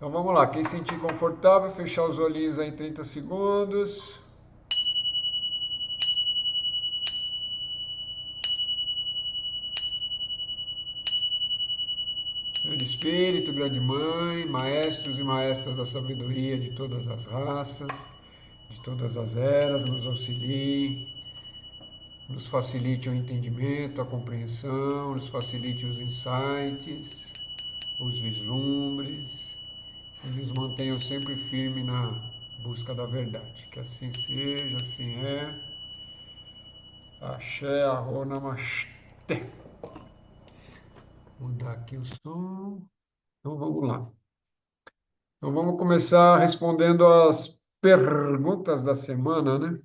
Então vamos lá, quem sentir confortável, fechar os olhinhos aí em 30 segundos. Grande Espírito, Grande Mãe, maestros e maestras da sabedoria de todas as raças, de todas as eras, nos auxiliem, nos facilite o entendimento, a compreensão, nos facilite os insights, os vislumbres, e nos mantenham sempre firmes na busca da verdade. Que assim seja, assim é. Axé, arro, namastê. Vou mudar aqui o som. Então vamos lá. Então vamos começar respondendo as perguntas da semana, né?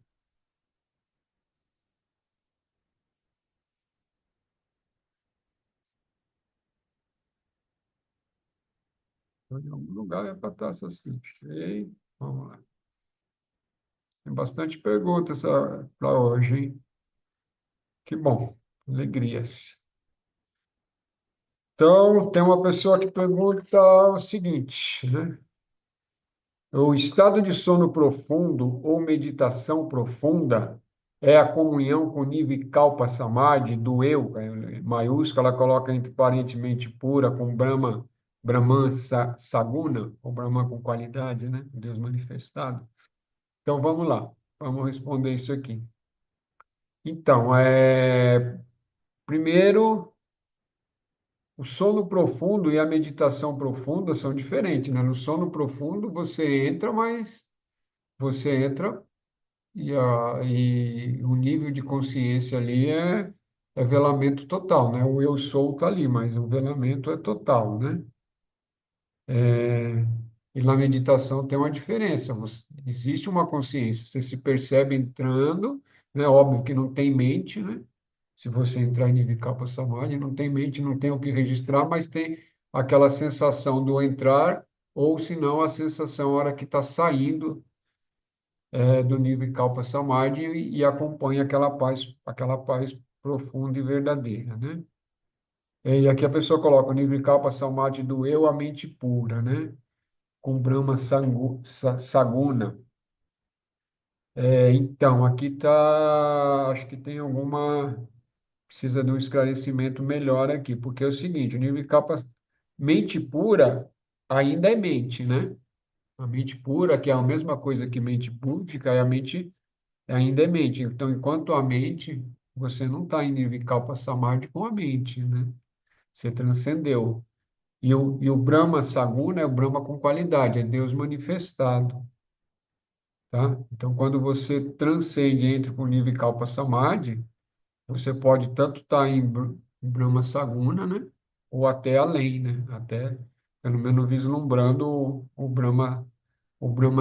Então, em algum lugar é para estar assim. Cheio. Vamos lá. Tem bastante perguntas para hoje, hein? Que bom. Alegrias. Então, tem uma pessoa que pergunta o seguinte, né? O estado de sono profundo ou meditação profunda é a comunhão com o Nirvikalpa Samadhi do eu, maiúscula, ela coloca entre parentemente pura, com Brahman Saguna, ou Brahman com qualidade, né? Deus manifestado. Então vamos lá, vamos responder isso aqui. Então, primeiro, o sono profundo e a meditação profunda são diferentes, né? No sono profundo você entra, mas você entra. E o nível de consciência ali é velamento total, né? O eu sou está ali, mas o velamento é total, né? E na meditação tem uma diferença. Existe uma consciência, você se percebe entrando, né? Óbvio que não tem mente, né? Se você entrar em Nirvikalpa Samadhi, não tem mente, não tem o que registrar, mas tem aquela sensação do entrar, ou se não, a sensação, a hora que está saindo do nível Kalpa Samadhi e acompanha aquela paz profunda e verdadeira, né? E aqui a pessoa coloca o nível Kalpa Samadhi do eu, a mente pura, né? Com Brahma Saguna. Então, aqui tá, acho que tem precisa de um esclarecimento melhor aqui, porque é o seguinte, o nível Kalpa, mente pura ainda é mente, né? A mente pura, que é a mesma coisa que mente búdica, é a mente ainda é mente. Então, enquanto a mente, você não está em Nirvikalpa Samadhi com a mente, né? Você transcendeu. E o Brahma Saguna é o Brahma com qualidade, é Deus manifestado, tá? Então, quando você transcende, entra para o Nirvikalpa Samadhi, você pode tanto estar em Brahma Saguna, né? Ou até além, né? Até, pelo menos, vislumbrando o Brahma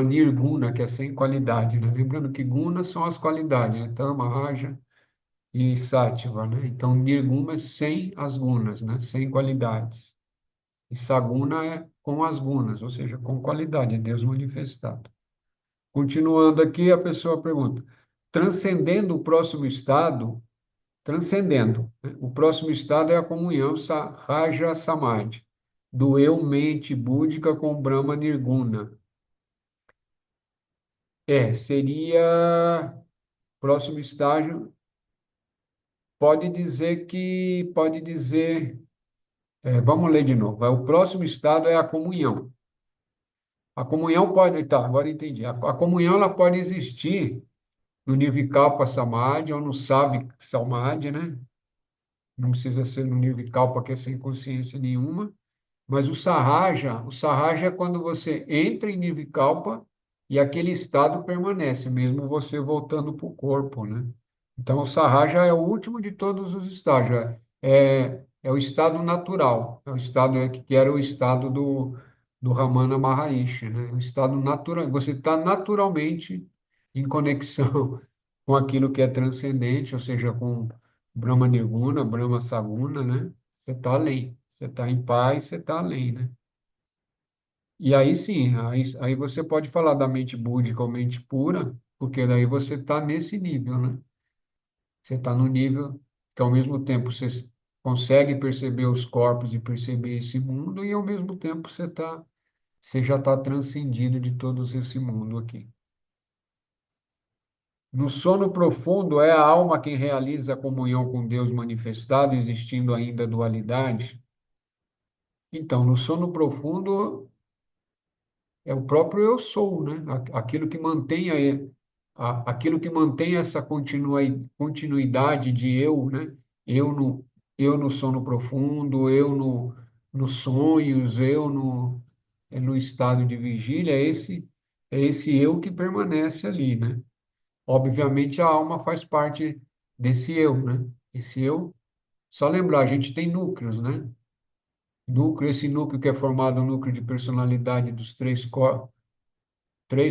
Nirguna, que é sem qualidade, né? Lembrando que Guna são as qualidades, né? Tama, Raja e Sattva, né? Então, Nirguna é sem as gunas, né? Sem qualidades. E Saguna é com as gunas, ou seja, com qualidade, é Deus manifestado. Continuando aqui, a pessoa pergunta: transcendendo o próximo estado, transcendendo, né? O próximo estado é a comunhão Raja Samadhi, do eu mente búdica com Brahma Nirguna. Seria próximo estágio, pode dizer, vamos ler de novo. O próximo estado é a comunhão. A comunhão pode, tá, agora entendi. A comunhão ela pode existir no Nirvikalpa Samadhi ou no Samadhi, né? Não precisa ser no Nirvikalpa, que é sem consciência nenhuma. Mas o Sahaja é quando você entra em Nirvikalpa e aquele estado permanece, mesmo você voltando para o corpo, né? Então, o Sahaja é o último de todos os estágios. É o estado natural. É o estado que era o estado do Ramana Maharishi, né? O estado natural. Você está naturalmente em conexão com aquilo que é transcendente, ou seja, com Brahma Nirguna, Brahma Saguna, né? Você está além. Você está em paz, você está além, né? E aí sim, aí você pode falar da mente búdica ou mente pura, porque daí você está nesse nível, né? Você está no nível que ao mesmo tempo você consegue perceber os corpos e perceber esse mundo, e ao mesmo tempo você está você já está transcendido de todo esse mundo aqui. No sono profundo, é a alma quem realiza a comunhão com Deus manifestado, existindo ainda dualidade. Então, no sono profundo, é o próprio eu sou, né? Aquilo que mantém aquilo que mantém essa continuidade de eu, né? Eu no, eu no sono profundo, eu no, nos sonhos, eu no estado de vigília, é esse eu que permanece ali, né? Obviamente a alma faz parte desse eu, né? Esse eu, só lembrar, a gente tem núcleos, né? Esse núcleo que é formado, o núcleo de personalidade dos três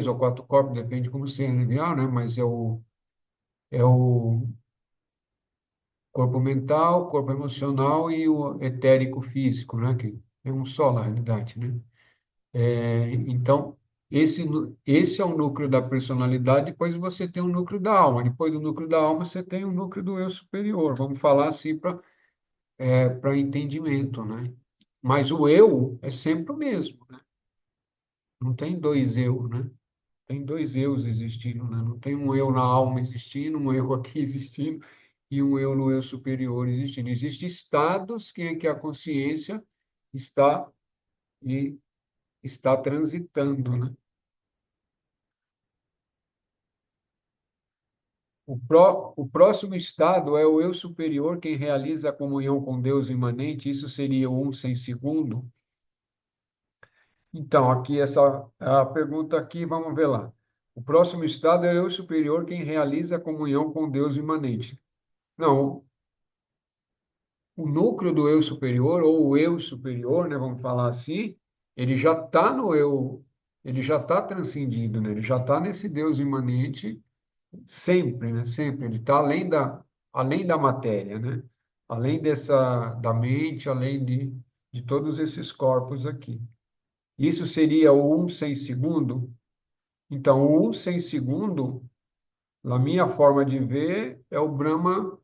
ou quatro corpos, depende de como você enviar, né? Mas é o corpo mental, corpo emocional e o etérico físico, né? Que é um só, na realidade, né? Então, esse é o núcleo da personalidade, depois você tem o núcleo da alma, depois do núcleo da alma você tem o núcleo do eu superior, vamos falar assim para entendimento, né? Mas o eu é sempre o mesmo, né? Não tem dois eu, né? Tem dois eus existindo, né? Não tem um eu na alma existindo, um eu aqui existindo e um eu no eu superior existindo. Existem estados que a consciência está e está transitando, né? O próximo estado é o eu superior, quem realiza a comunhão com Deus imanente, isso seria o um sem segundo. Então, aqui a pergunta aqui, vamos ver lá. O próximo estado é o eu superior, quem realiza a comunhão com Deus imanente. Não, o núcleo do eu superior, ou o eu superior, né, vamos falar assim, ele já está no eu, ele já está transcendido, né? Ele já está nesse Deus imanente sempre, né? Sempre. Ele está além da matéria, né? Além da mente, além de todos esses corpos aqui. Isso seria o um sem segundo? Então, o um sem segundo, na minha forma de ver, é o Brahma,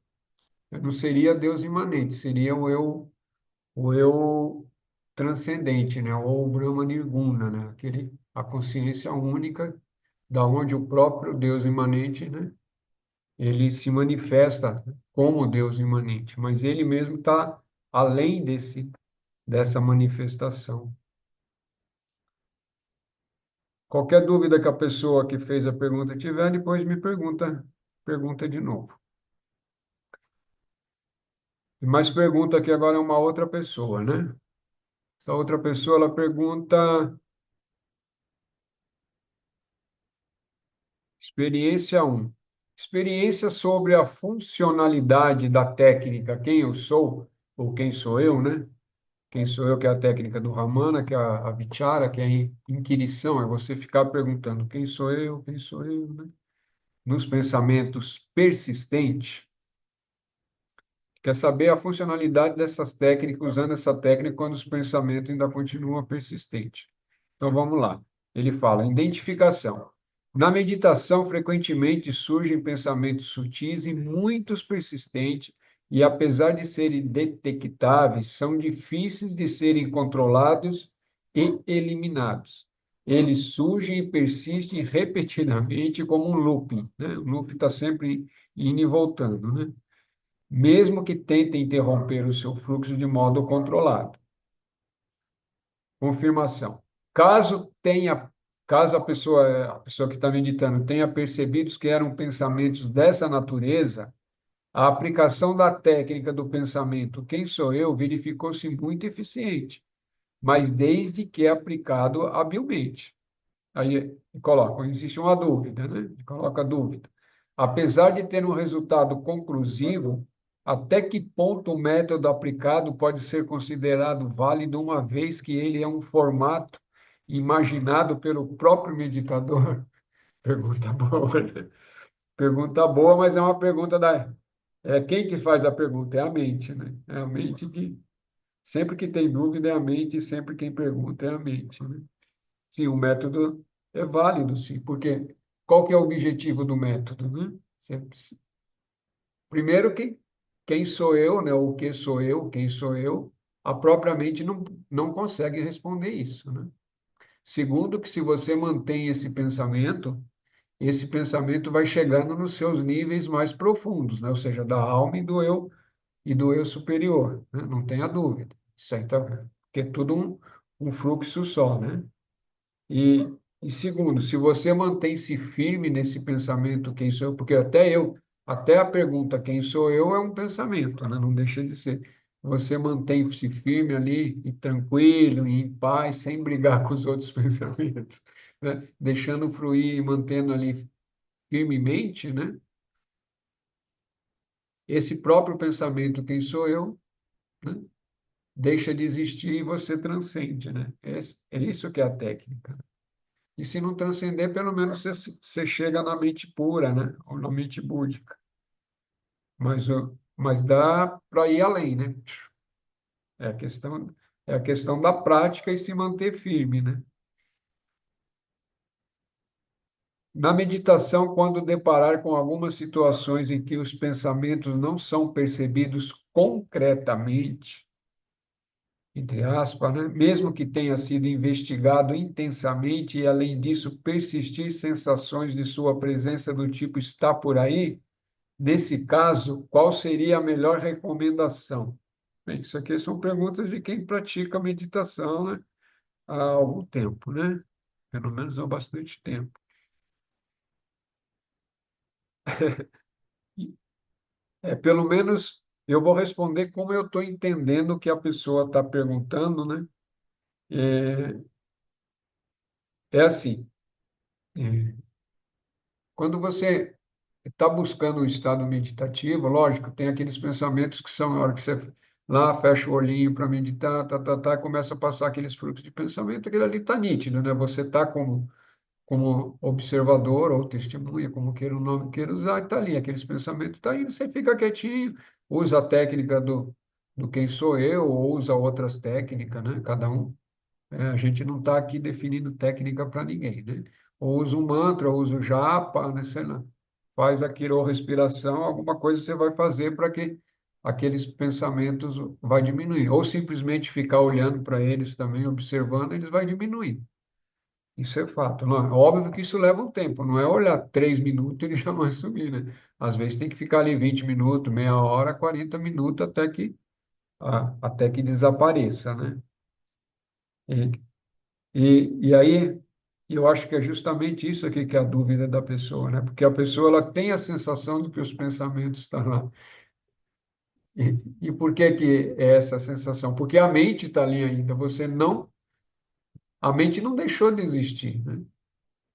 não seria Deus imanente, seria o eu transcendente, né? Ou o Brahma Nirguna, né? A consciência única, da onde o próprio Deus imanente, né? Ele se manifesta como Deus imanente, mas ele mesmo está além dessa manifestação. Qualquer dúvida que a pessoa que fez a pergunta tiver, depois me pergunta de novo. E mais pergunta aqui agora é uma outra pessoa, né? Essa outra pessoa, ela pergunta, experiência um, experiência sobre a funcionalidade da técnica quem eu sou, ou quem sou eu, né? Quem sou eu, que é a técnica do Ramana, que é a Vichara, que é a inquirição, é você ficar perguntando quem sou eu, né? Nos pensamentos persistentes, quer saber a funcionalidade dessas técnicas, usando essa técnica quando os pensamentos ainda continuam persistentes. Então vamos lá. Ele fala: identificação. Na meditação, frequentemente surgem pensamentos sutis e muitos persistentes, e apesar de serem detectáveis, são difíceis de serem controlados e eliminados. Eles surgem e persistem repetidamente como um looping, né? O loop está sempre indo e voltando, né? Mesmo que tentem interromper o seu fluxo de modo controlado. Confirmação. Caso tenha, caso a pessoa que está meditando tenha percebido que eram pensamentos dessa natureza, a aplicação da técnica do pensamento quem sou eu verificou-se muito eficiente, mas desde que é aplicado habilmente. Aí coloca, existe uma dúvida, né? Coloca a dúvida. Apesar de ter um resultado conclusivo, até que ponto o método aplicado pode ser considerado válido, uma vez que ele é um formato imaginado pelo próprio meditador? Pergunta boa, né? Pergunta boa, mas é uma pergunta da. É quem que faz a pergunta? É a mente, né? É a mente que. Sempre que tem dúvida é a mente, e sempre quem pergunta é a mente, né? Sim, o método é válido, sim, porque qual que é o objetivo do método, né? Primeiro que quem sou eu, né? O que sou eu, quem sou eu, a própria mente não consegue responder isso, né? Segundo, que se você mantém esse pensamento vai chegando nos seus níveis mais profundos, né? Ou seja, da alma e do eu superior, né? Não tenha dúvida. Isso aí tá, porque é tudo um fluxo só, né? E, e segundo, se você mantém-se firme nesse pensamento, quem sou eu? Porque até a pergunta quem sou eu é um pensamento, né? Não deixa de ser. Você mantém-se firme ali e tranquilo e em paz, sem brigar com os outros pensamentos, né? Deixando fluir e mantendo ali firmemente, né? Esse próprio pensamento, quem sou eu, né? Deixa de existir e você transcende, né? É isso que é a técnica. E se não transcender, pelo menos você chega na mente pura, né? Ou na mente búdica. Mas dá para ir além, né? É a questão, é a questão da prática e se manter firme, né? Na meditação, quando deparar com algumas situações em que os pensamentos não são percebidos concretamente, entre aspas, né? Mesmo que tenha sido investigado intensamente e, além disso, persistir sensações de sua presença do tipo está por aí, nesse caso, qual seria a melhor recomendação? Bem, isso aqui são perguntas de quem pratica meditação, né, há algum tempo, né? Pelo menos há bastante tempo. Pelo menos eu vou responder como eu estou entendendo o que a pessoa está perguntando, né? É, é assim, é, quando você está buscando um estado meditativo, lógico, tem aqueles pensamentos que são a hora que você lá fecha o olhinho para meditar, começa a passar aqueles frutos de pensamento, aquele ali está nítido, né? Você está como observador ou testemunha, como queira o nome queira usar, está ali, aqueles pensamentos estão indo, você fica quietinho, usa a técnica do quem sou eu, ou usa outras técnicas, né? Cada um a gente não está aqui definindo técnica para ninguém, né? Ou usa um mantra, ou usa o japa, né? Sei lá. Faz aquilo, respiração, alguma coisa você vai fazer para que aqueles pensamentos vai diminuir. Ou simplesmente ficar olhando para eles também, observando, eles vai diminuir. Isso é fato. Não, é óbvio que isso leva um tempo, não é olhar 3 minutos e ele já vai sumir, né? Às vezes tem que ficar ali 20 minutos, meia hora, 40 minutos até que desapareça, né? E aí, eu acho que é justamente isso aqui que é a dúvida da pessoa, né? Porque a pessoa ela tem a sensação de que os pensamentos estão lá. E por que que é essa sensação? Porque a mente está ali ainda. A mente não deixou de existir, né?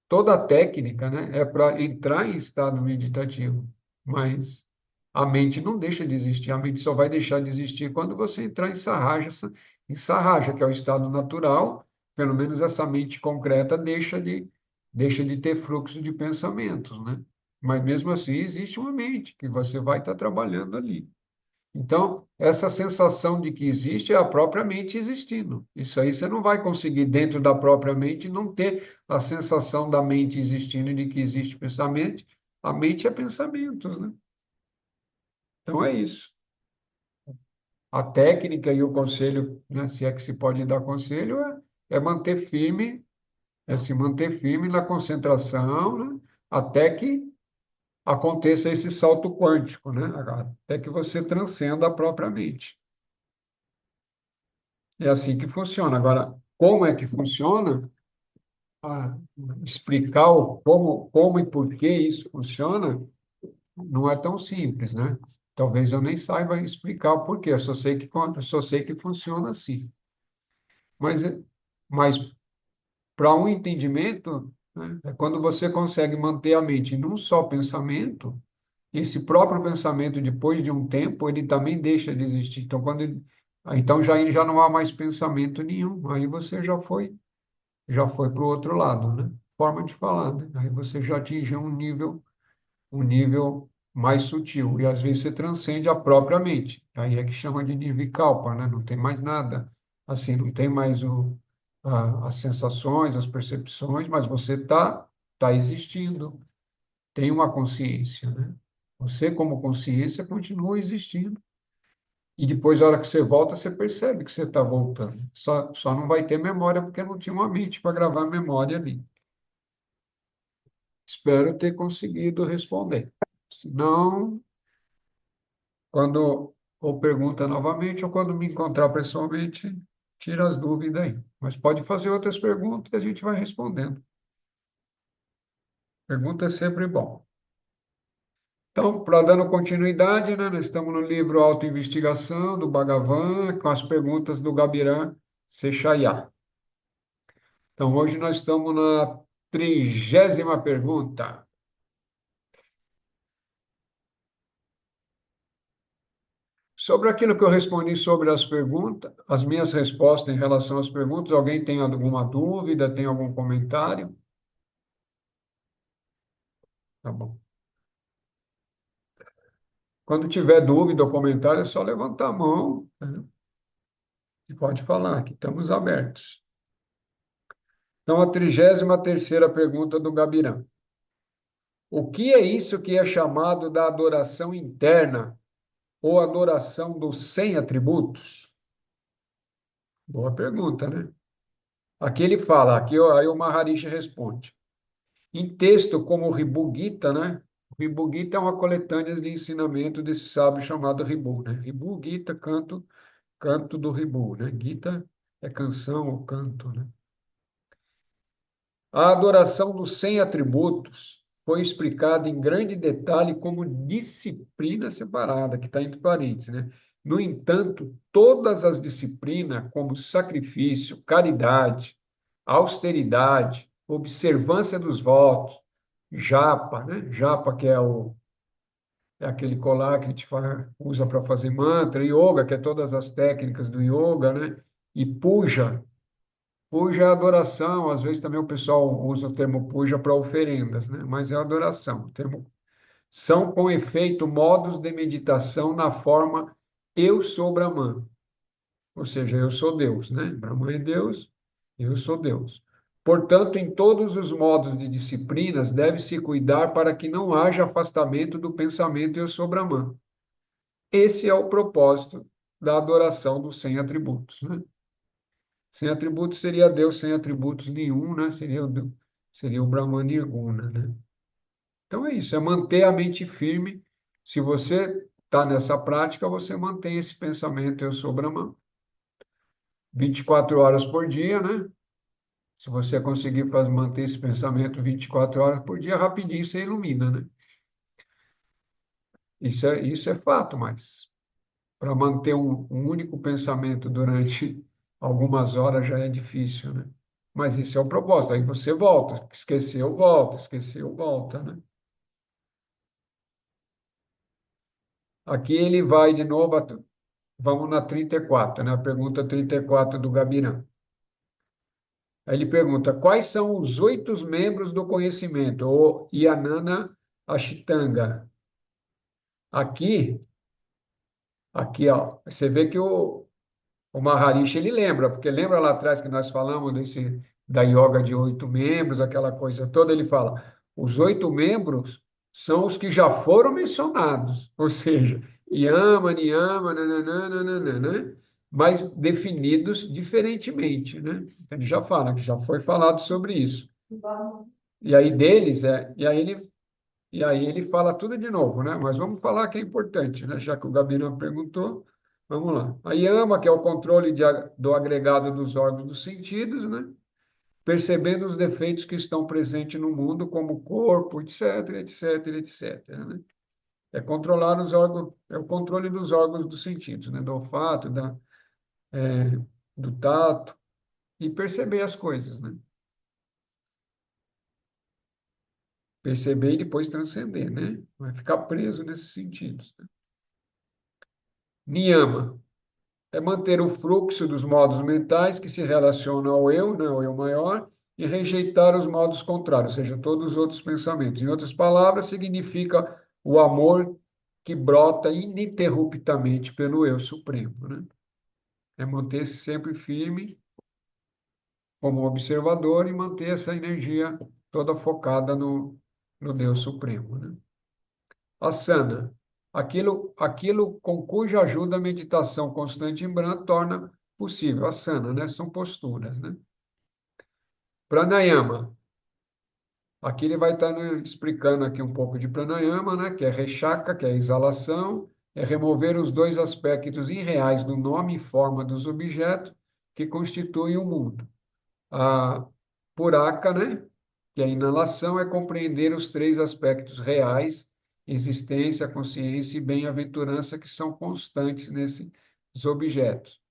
Toda a técnica, né, é para entrar em estado meditativo, mas a mente não deixa de existir. A mente só vai deixar de existir quando você entrar em sarraja, que é o estado natural. Pelo menos essa mente concreta deixa de ter fluxo de pensamentos, né? Mas mesmo assim existe uma mente que você vai estar trabalhando ali. Então, essa sensação de que existe é a própria mente existindo. Isso aí você não vai conseguir, dentro da própria mente, não ter a sensação da mente existindo, de que existe pensamento. A mente é pensamentos, né? Então, é isso. A técnica e o conselho, né, se é que se pode dar conselho, é manter firme, é se manter firme na concentração, né, até que aconteça esse salto quântico, né? Até que você transcenda a própria mente. É assim que funciona. Agora, como é que funciona? Ah, explicar como e por que isso funciona não é tão simples, né? Talvez eu nem saiba explicar o porquê, eu só sei que funciona assim. Mas, mas para um entendimento, né, é quando você consegue manter a mente num só pensamento, esse próprio pensamento, depois de um tempo, ele também deixa de existir. Então, então já não há mais pensamento nenhum. Aí você já foi para o outro lado, né? Forma de falar, né? Aí você já atingiu um nível mais sutil, e às vezes você transcende a própria mente. Aí é que chama de nirvikalpa, né? Não tem mais nada, assim, não tem mais as sensações, as percepções, mas você tá existindo, tem uma consciência, né? Você, como consciência, continua existindo. E depois, a hora que você volta, você percebe que você está voltando. Só não vai ter memória porque não tinha uma mente para gravar a memória ali. Espero ter conseguido responder. Se não, quando ou pergunta novamente, ou quando me encontrar pessoalmente, tira as dúvidas aí. Mas pode fazer outras perguntas e a gente vai respondendo. Pergunta é sempre bom. Então, para dando continuidade, né, nós estamos no livro Autoinvestigação, do Bhagavan, com as perguntas do Gabiran Sechayá. Então, hoje nós estamos na 30ª pergunta. Sobre aquilo que eu respondi sobre as perguntas, as minhas respostas em relação às perguntas, alguém tem alguma dúvida, tem algum comentário? Tá bom. Quando tiver dúvida ou comentário, é só levantar a mão, né? E pode falar, que estamos abertos. Então, a 33ª pergunta do Gabiran. O que é isso que é chamado da adoração interna ou adoração dos 100 atributos? Boa pergunta, né? Aqui ele fala, aqui aí o Maharishi responde. Em texto como o Ribu Gita, né? O Ribu Gita é uma coletânea de ensinamento desse sábio chamado Ribu, né? Ribu Gita, canto do Ribu, né? Gita é canção ou canto, né? A adoração dos 100 atributos foi explicada em grande detalhe como disciplina separada, que está entre parênteses, né? No entanto, todas as disciplinas, como sacrifício, caridade, austeridade, observância dos votos, japa, né? Japa, que é aquele colar que a gente usa para fazer mantra, yoga, que é todas as técnicas do yoga, né? E puja, puja é adoração, às vezes também o pessoal usa o termo puja para oferendas, né? Mas é adoração. O termo são com efeito modos de meditação na forma eu sou Brahman, ou seja, eu sou Deus, né? Brahman é Deus, eu sou Deus. Portanto, em todos os modos de disciplinas, deve-se cuidar para que não haja afastamento do pensamento eu sou Brahman. Esse é o propósito da adoração dos 100 atributos, né? Sem atributos seria Deus, sem atributos nenhum, né? Seria o Brahman Nirguna, né? Então é isso, é manter a mente firme. Se você está nessa prática, você mantém esse pensamento, eu sou Brahman, 24 horas por dia, né? Se você conseguir manter esse pensamento 24 horas por dia, rapidinho você ilumina, né? Isso é fato, mas para manter um único pensamento durante algumas horas já é difícil, né? Mas esse é o propósito. Aí você volta, esqueceu, volta, né? Aqui ele vai de novo, vamos na 34, né? A pergunta 34 do Gabiran. Aí ele pergunta: quais são os 8 membros do conhecimento, ou Yanana Ashtanga? Aqui, aqui, ó, você vê que o Maharishi ele lembra, porque lembra lá atrás que nós falamos da yoga de 8 membros, aquela coisa toda, ele fala, os 8 membros são os que já foram mencionados, ou seja, Yama, Niyama, nananana, mas definidos diferentemente, né? Ele já fala, que já foi falado sobre isso. E aí deles, e aí ele fala tudo de novo, né? Mas vamos falar que é importante, né? Já que o Gabino perguntou, vamos lá. A yama, que é o controle do agregado dos órgãos dos sentidos, né? Percebendo os defeitos que estão presentes no mundo, como o corpo, etc, etc, etc, né? É controlar os órgãos, é o controle dos órgãos dos sentidos, né? Do olfato, do tato, e perceber as coisas, né? Perceber e depois transcender, né? Vai ficar preso nesses sentidos, né? Niyama é manter o fluxo dos modos mentais que se relacionam ao eu, né, ao eu maior, e rejeitar os modos contrários, ou seja, todos os outros pensamentos. Em outras palavras, significa o amor que brota ininterruptamente pelo eu supremo, né? É manter-se sempre firme como observador e manter essa energia toda focada no Deus Supremo, né? Asana. aquilo com cuja ajuda a meditação constante em branco torna possível. Asana, né? São posturas, né? Pranayama. Aqui ele vai estar, né, explicando aqui um pouco de pranayama, né? Que é rechaka, que é a exalação, é remover os dois aspectos irreais do nome e forma dos objetos que constituem o mundo. A puraka, né? Que é a inalação, é compreender os três aspectos reais, existência, consciência e bem-aventurança, que são constantes nesses objetos.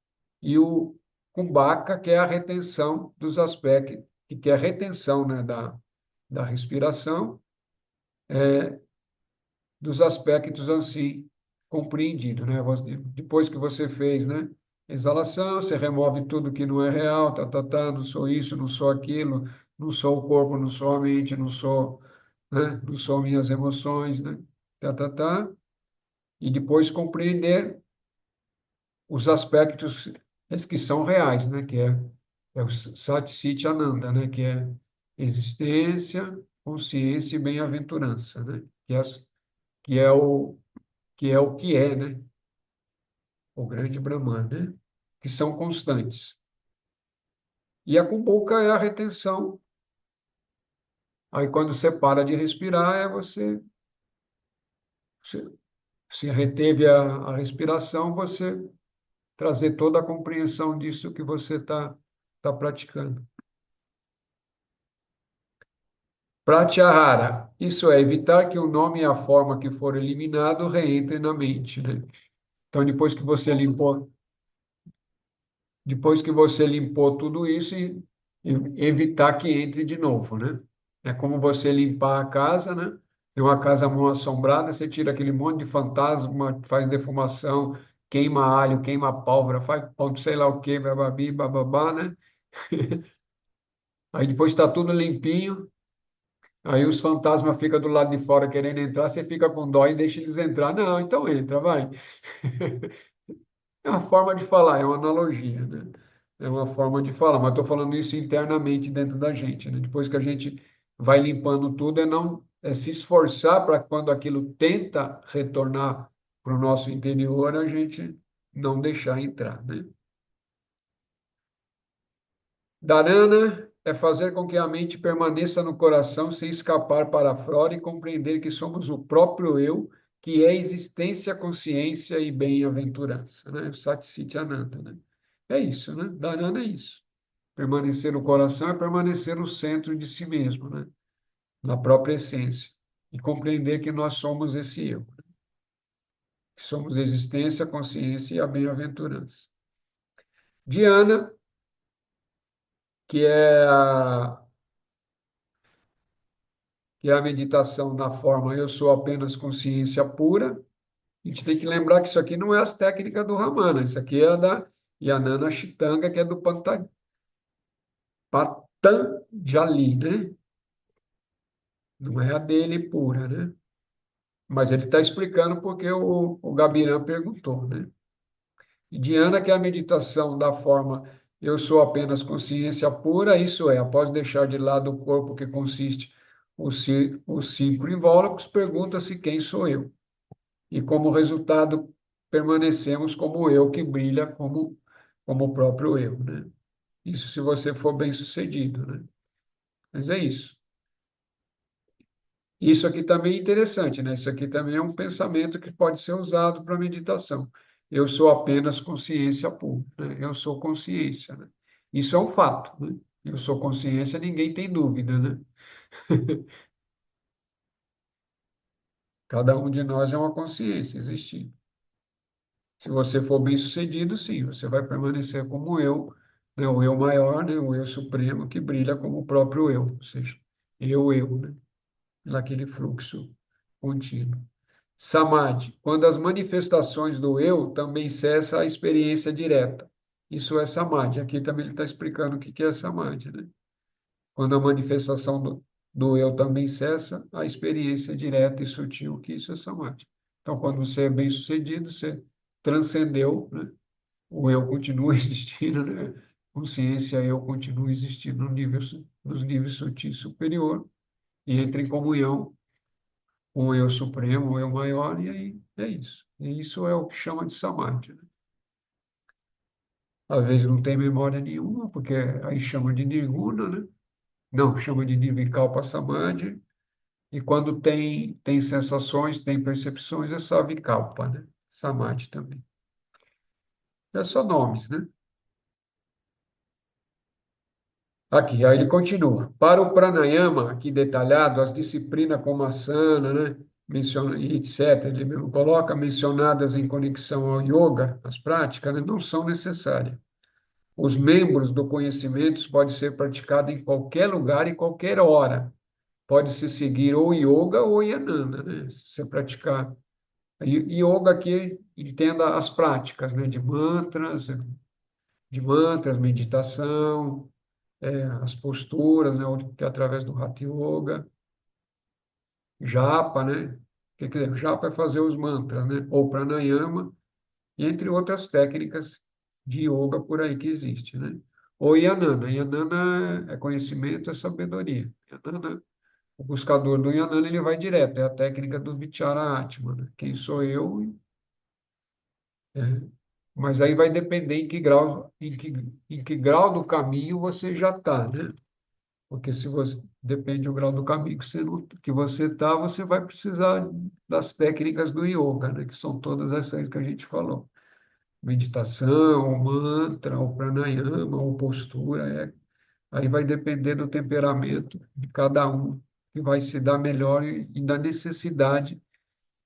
E o kumbhaka, que é a retenção dos aspectos, que é a retenção, né, da respiração, dos aspectos assim compreendidos, né? Depois que você fez, né? Exalação, você remove tudo que não é real, não sou isso, não sou aquilo, não sou o corpo, não sou a mente, não sou, né? Não sou minhas emoções, né? E depois compreender os aspectos que são reais, né? É o Sat Chit Ananda, né? Que é existência, consciência e bem-aventurança, né? Que é o que é, né? O grande Brahman, né? Que são constantes. E a cumbuca é a retenção. Aí, quando você para de respirar, você se reteve a respiração, você trazer toda a compreensão disso que você tá praticando. Pratyahara, isso é evitar que o nome e a forma que for eliminado reentrem na mente, né? Então, depois que você limpou tudo isso e evitar que entre de novo, né? É como você limpar a casa, né? Tem uma casa mal assombrada, você tira aquele monte de fantasma, faz defumação, queima alho, queima pólvora, faz ponto sei lá o quê, bababi, bababá, né? Aí depois está tudo limpinho, aí os fantasmas ficam do lado de fora querendo entrar, você fica com dó e deixa eles entrar. Não, então entra, vai. É uma forma de falar, é uma analogia, né? É uma forma de falar, mas estou falando isso internamente dentro da gente, né? Depois que a gente vai limpando tudo, é se esforçar para quando aquilo tenta retornar para o nosso interior, a gente não deixar entrar, né? Dharana é fazer com que a mente permaneça no coração sem escapar para fora e compreender que somos o próprio eu, que é existência, consciência e bem-aventurança, né? Sat Ananda, né? É isso, né? Dharana é isso. Permanecer no coração é permanecer no centro de si mesmo, né? Na própria essência. E compreender que nós somos esse eu, que somos a existência, a consciência e a bem-aventurança. Dhyana, que é a meditação na forma eu sou apenas consciência pura. A gente tem que lembrar que isso aqui não é as técnicas do Ramana, isso aqui é da Yanana Ashtanga, que é do Patanjali, né? Não é a dele pura, né? Mas ele está explicando porque o Gabiran perguntou, né? E Dhyana, que é a meditação da forma eu sou apenas consciência pura, isso é, após deixar de lado o corpo que consiste os cinco invólucros, pergunta-se quem sou eu. E como resultado, permanecemos como o eu que brilha como o próprio eu, né? Isso se você for bem-sucedido, né? Mas é isso. Isso aqui também é interessante, né? Isso aqui também é um pensamento que pode ser usado para meditação. Eu sou apenas consciência pura, né? Eu sou consciência, né? Isso é um fato, né? Eu sou consciência, ninguém tem dúvida, né? Cada um de nós é uma consciência existindo. Se você for bem-sucedido, sim, você vai permanecer como eu, né? O eu maior, né? O eu supremo que brilha como o próprio eu, ou seja, eu, né? Naquele fluxo contínuo. Samadhi, quando as manifestações do eu também cessa a experiência direta. Isso é samadhi. Aqui também ele está explicando o que é samadhi, né? Quando a manifestação do eu também cessa, a experiência direta e sutil, que isso é samadhi. Então, quando você é bem-sucedido, você transcendeu, né? O eu continua existindo, né? Consciência eu continua existindo no nível, nos níveis sutis superior e entra em comunhão um eu supremo, um eu maior, e aí é isso. E isso é o que chama de samadhi, né? Às vezes não tem memória nenhuma, porque aí chama de nirguna, né? Não, chama de nirvikalpa samadhi. E quando tem sensações, tem percepções, é savikalpa, né? Samadhi também. É só nomes, né? Aqui, aí ele continua. Para o pranayama, aqui detalhado, as disciplinas como a asana, né? Menciona, e etc., ele mesmo coloca, mencionadas em conexão ao yoga, as práticas, né? Não são necessárias. Os membros do conhecimento podem ser praticados em qualquer lugar e qualquer hora. Pode-se seguir ou yoga ou yanana, né? Se você praticar yoga aqui, entenda as práticas, né? De mantras, meditação, as posturas, né? Que é através do Hatha Yoga, japa, né? O que quer dizer? Japa é fazer os mantras, né? Ou pranayama, e entre outras técnicas de yoga por aí que existe, né? Ou yanana. Yanana é conhecimento, é sabedoria. Yanana, o buscador do yanana, ele vai direto, é a técnica do Vichara Atma, né? Quem sou eu? É, mas aí vai depender em que grau do caminho você já está, né? Porque se você depende do grau do caminho que você está, você vai precisar das técnicas do yoga, né? Que são todas essas que a gente falou. Meditação, ou mantra, ou pranayama, ou postura. Aí vai depender do temperamento de cada um, que vai se dar melhor e da necessidade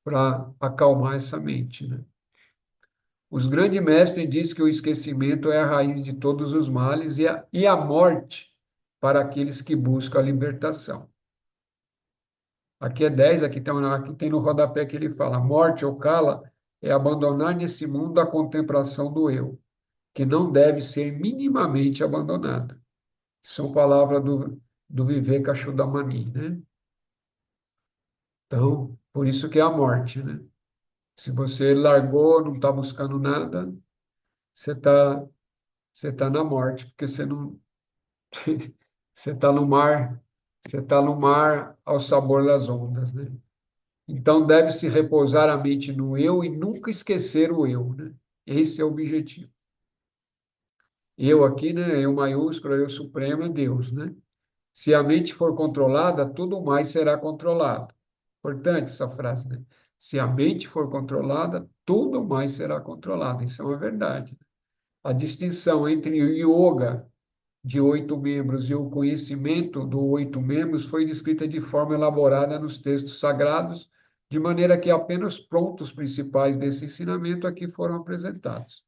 para acalmar essa mente, né? Os grandes mestres dizem que o esquecimento é a raiz de todos os males e a morte para aqueles que buscam a libertação. Aqui é 10, aqui tem no rodapé que ele fala: morte ou kala é abandonar nesse mundo a contemplação do eu, que não deve ser minimamente abandonada. São palavras do Vivekachudamani, né? Então, por isso que é a morte, né? Se você largou, não está buscando nada, você está você tá na morte, porque você não você está no mar, você está no mar ao sabor das ondas, né? Então deve-se repousar a mente no eu e nunca esquecer o eu, né? Esse é o objetivo. Eu aqui, né? Eu maiúsculo, eu supremo é Deus, né? Se a mente for controlada, tudo mais será controlado. Importante essa frase, né? Se a mente for controlada, tudo mais será controlado. Isso é uma verdade. A distinção entre o yoga de 8 membros e o conhecimento do 8 membros foi descrita de forma elaborada nos textos sagrados, de maneira que apenas pontos principais desse ensinamento aqui foram apresentados.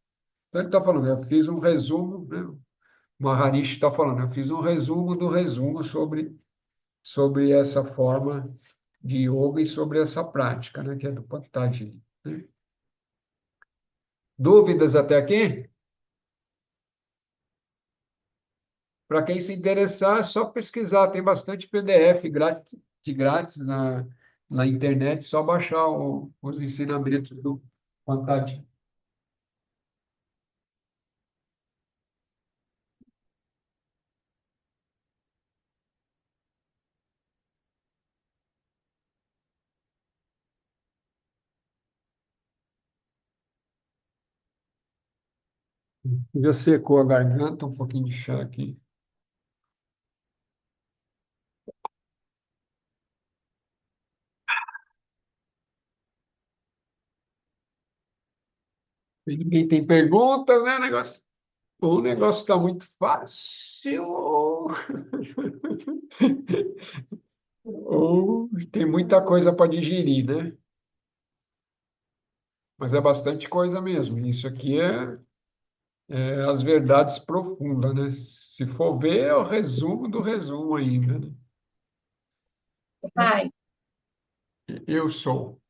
Então, ele está falando, eu fiz um resumo, né? O Maharishi está falando, eu fiz um resumo do resumo sobre essa forma de yoga e sobre essa prática, né? Que é do Patanjali, né? Dúvidas até aqui? Para quem se interessar, é só pesquisar, tem bastante PDF grátis na internet, só baixar os ensinamentos do Patanjali. Já secou a garganta, um pouquinho de chá aqui. E ninguém tem perguntas, né? O negócio está muito fácil. Ou tem muita coisa para digerir, né? Mas é bastante coisa mesmo. Isso aqui é as verdades profundas, né? Se for ver, é o resumo do resumo ainda, né? Pai, Eu sou.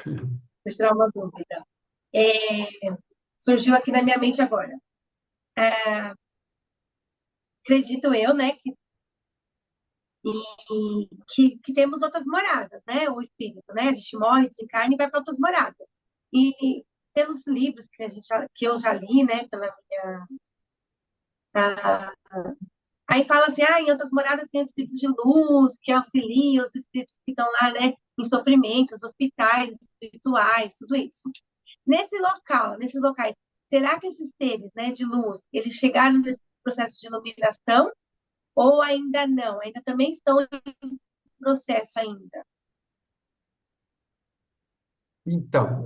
deixa eu tirar uma dúvida. Surgiu aqui na minha mente agora. Acredito eu, né, que temos outras moradas, né? O espírito, né? A gente morre, desencarna e vai para outras moradas. E pelos livros que eu já li, né, pela minha, a, Aí fala assim, em outras moradas tem espíritos de luz que auxiliam os espíritos que estão lá, né, em sofrimentos, hospitais espirituais, tudo isso. Nesses locais, será que esses seres, né, de luz, eles chegaram nesse processo de iluminação ou ainda não? Ainda também estão em processo ainda? Então,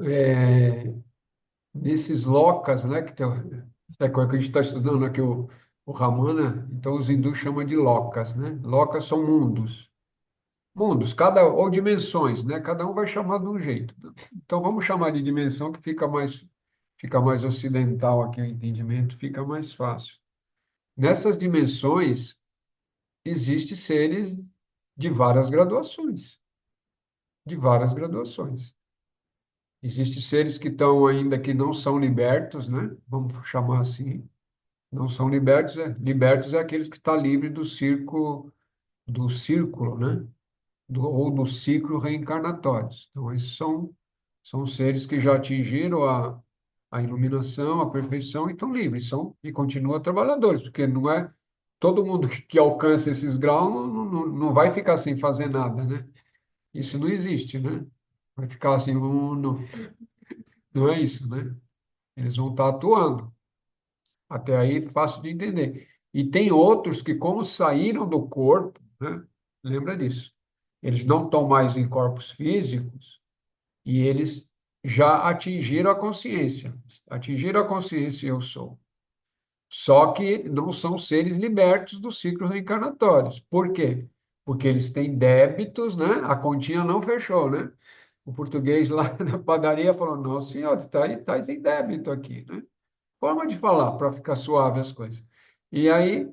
nesses locas, né, é coisa que a gente está estudando aqui, o Ramana, então os hindus chamam de locas, né? Locas são mundos. Mundos, ou dimensões, né? Cada um vai chamar de um jeito. Então, vamos chamar de dimensão que fica mais ocidental aqui o entendimento, fica mais fácil. Nessas dimensões, existem seres de várias graduações, de várias graduações. Existem seres que estão ainda que não são libertos, né? Vamos chamar assim. Não são libertos, libertos é aqueles que estão livres do círculo, né? Ou do ciclo reencarnatórios. Então, esses são seres que já atingiram a iluminação, a perfeição e estão livres, e continuam trabalhadores, porque não é todo mundo que alcança esses graus não vai ficar sem fazer nada, né? Isso não existe, né? Vai ficar assim, não é isso, né? Eles vão estar atuando. Até aí, fácil de entender. E tem outros que, como saíram do corpo, né? Lembra disso? Eles não estão mais em corpos físicos e eles já atingiram a consciência. Atingiram a consciência, eu sou. Só que não são seres libertos do ciclo reencarnatório. Por quê? Porque eles têm débitos, né? A continha não fechou, né? O português lá na padaria falou: não, senhor, está em débito aqui, né? Forma de falar para ficar suave as coisas. E aí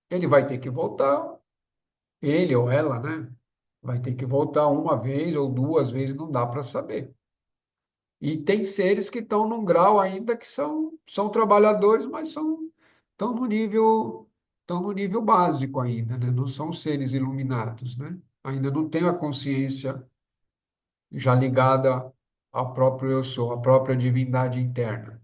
ele vai ter que voltar, ele ou ela, né? Vai ter que voltar uma vez ou duas vezes, não dá para saber. E tem seres que estão num grau ainda que são trabalhadores, mas estão estão no nível básico ainda, né? Não são seres iluminados, né? Ainda não têm a consciência já ligada ao próprio eu sou, à própria divindade interna.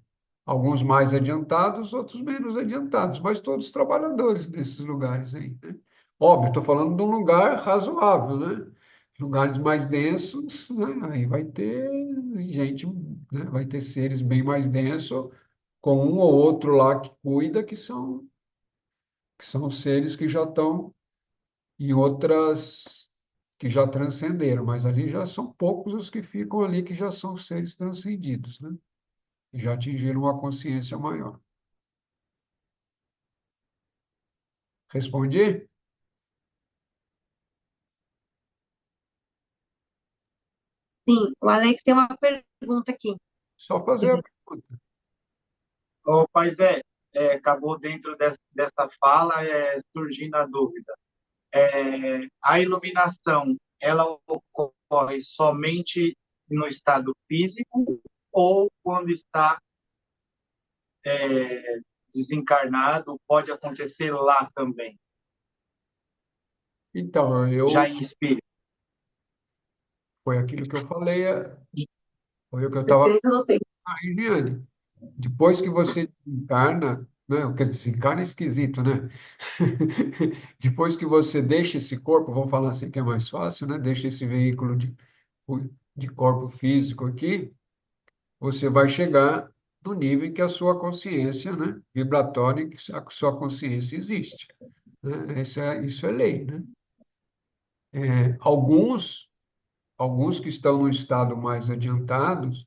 Alguns mais adiantados, outros menos adiantados, mas todos trabalhadores nesses lugares aí, né? Óbvio, estou falando de um lugar razoável, né? Lugares mais densos, né? Aí vai ter gente, né? Vai ter seres bem mais densos, com um ou outro lá que cuida, que são seres que já estão em outras, que já transcenderam, mas ali já são poucos os que ficam ali que já são seres transcendidos, né? Já atingiram uma consciência maior. Respondi? Sim, o Alex tem uma pergunta aqui. Só fazer a pergunta. Ô, Paisé, acabou dentro dessa fala surgindo a dúvida. A iluminação, ela ocorre somente no estado físico ou quando está desencarnado, pode acontecer lá também, Então, já em espírito? foi aquilo que eu falei, foi o que eu estava Perfeito, não tem. a Regiane. Depois que você desencarna, né? Porque desencarna é esquisito, né? Depois que você deixa esse corpo, vamos falar assim que é mais fácil, né? Deixa esse veículo de corpo físico aqui, você vai chegar no nível em que a sua consciência, né? Vibratória, que a sua consciência existe, né? Isso é lei, né? Alguns que estão no estado mais adiantados,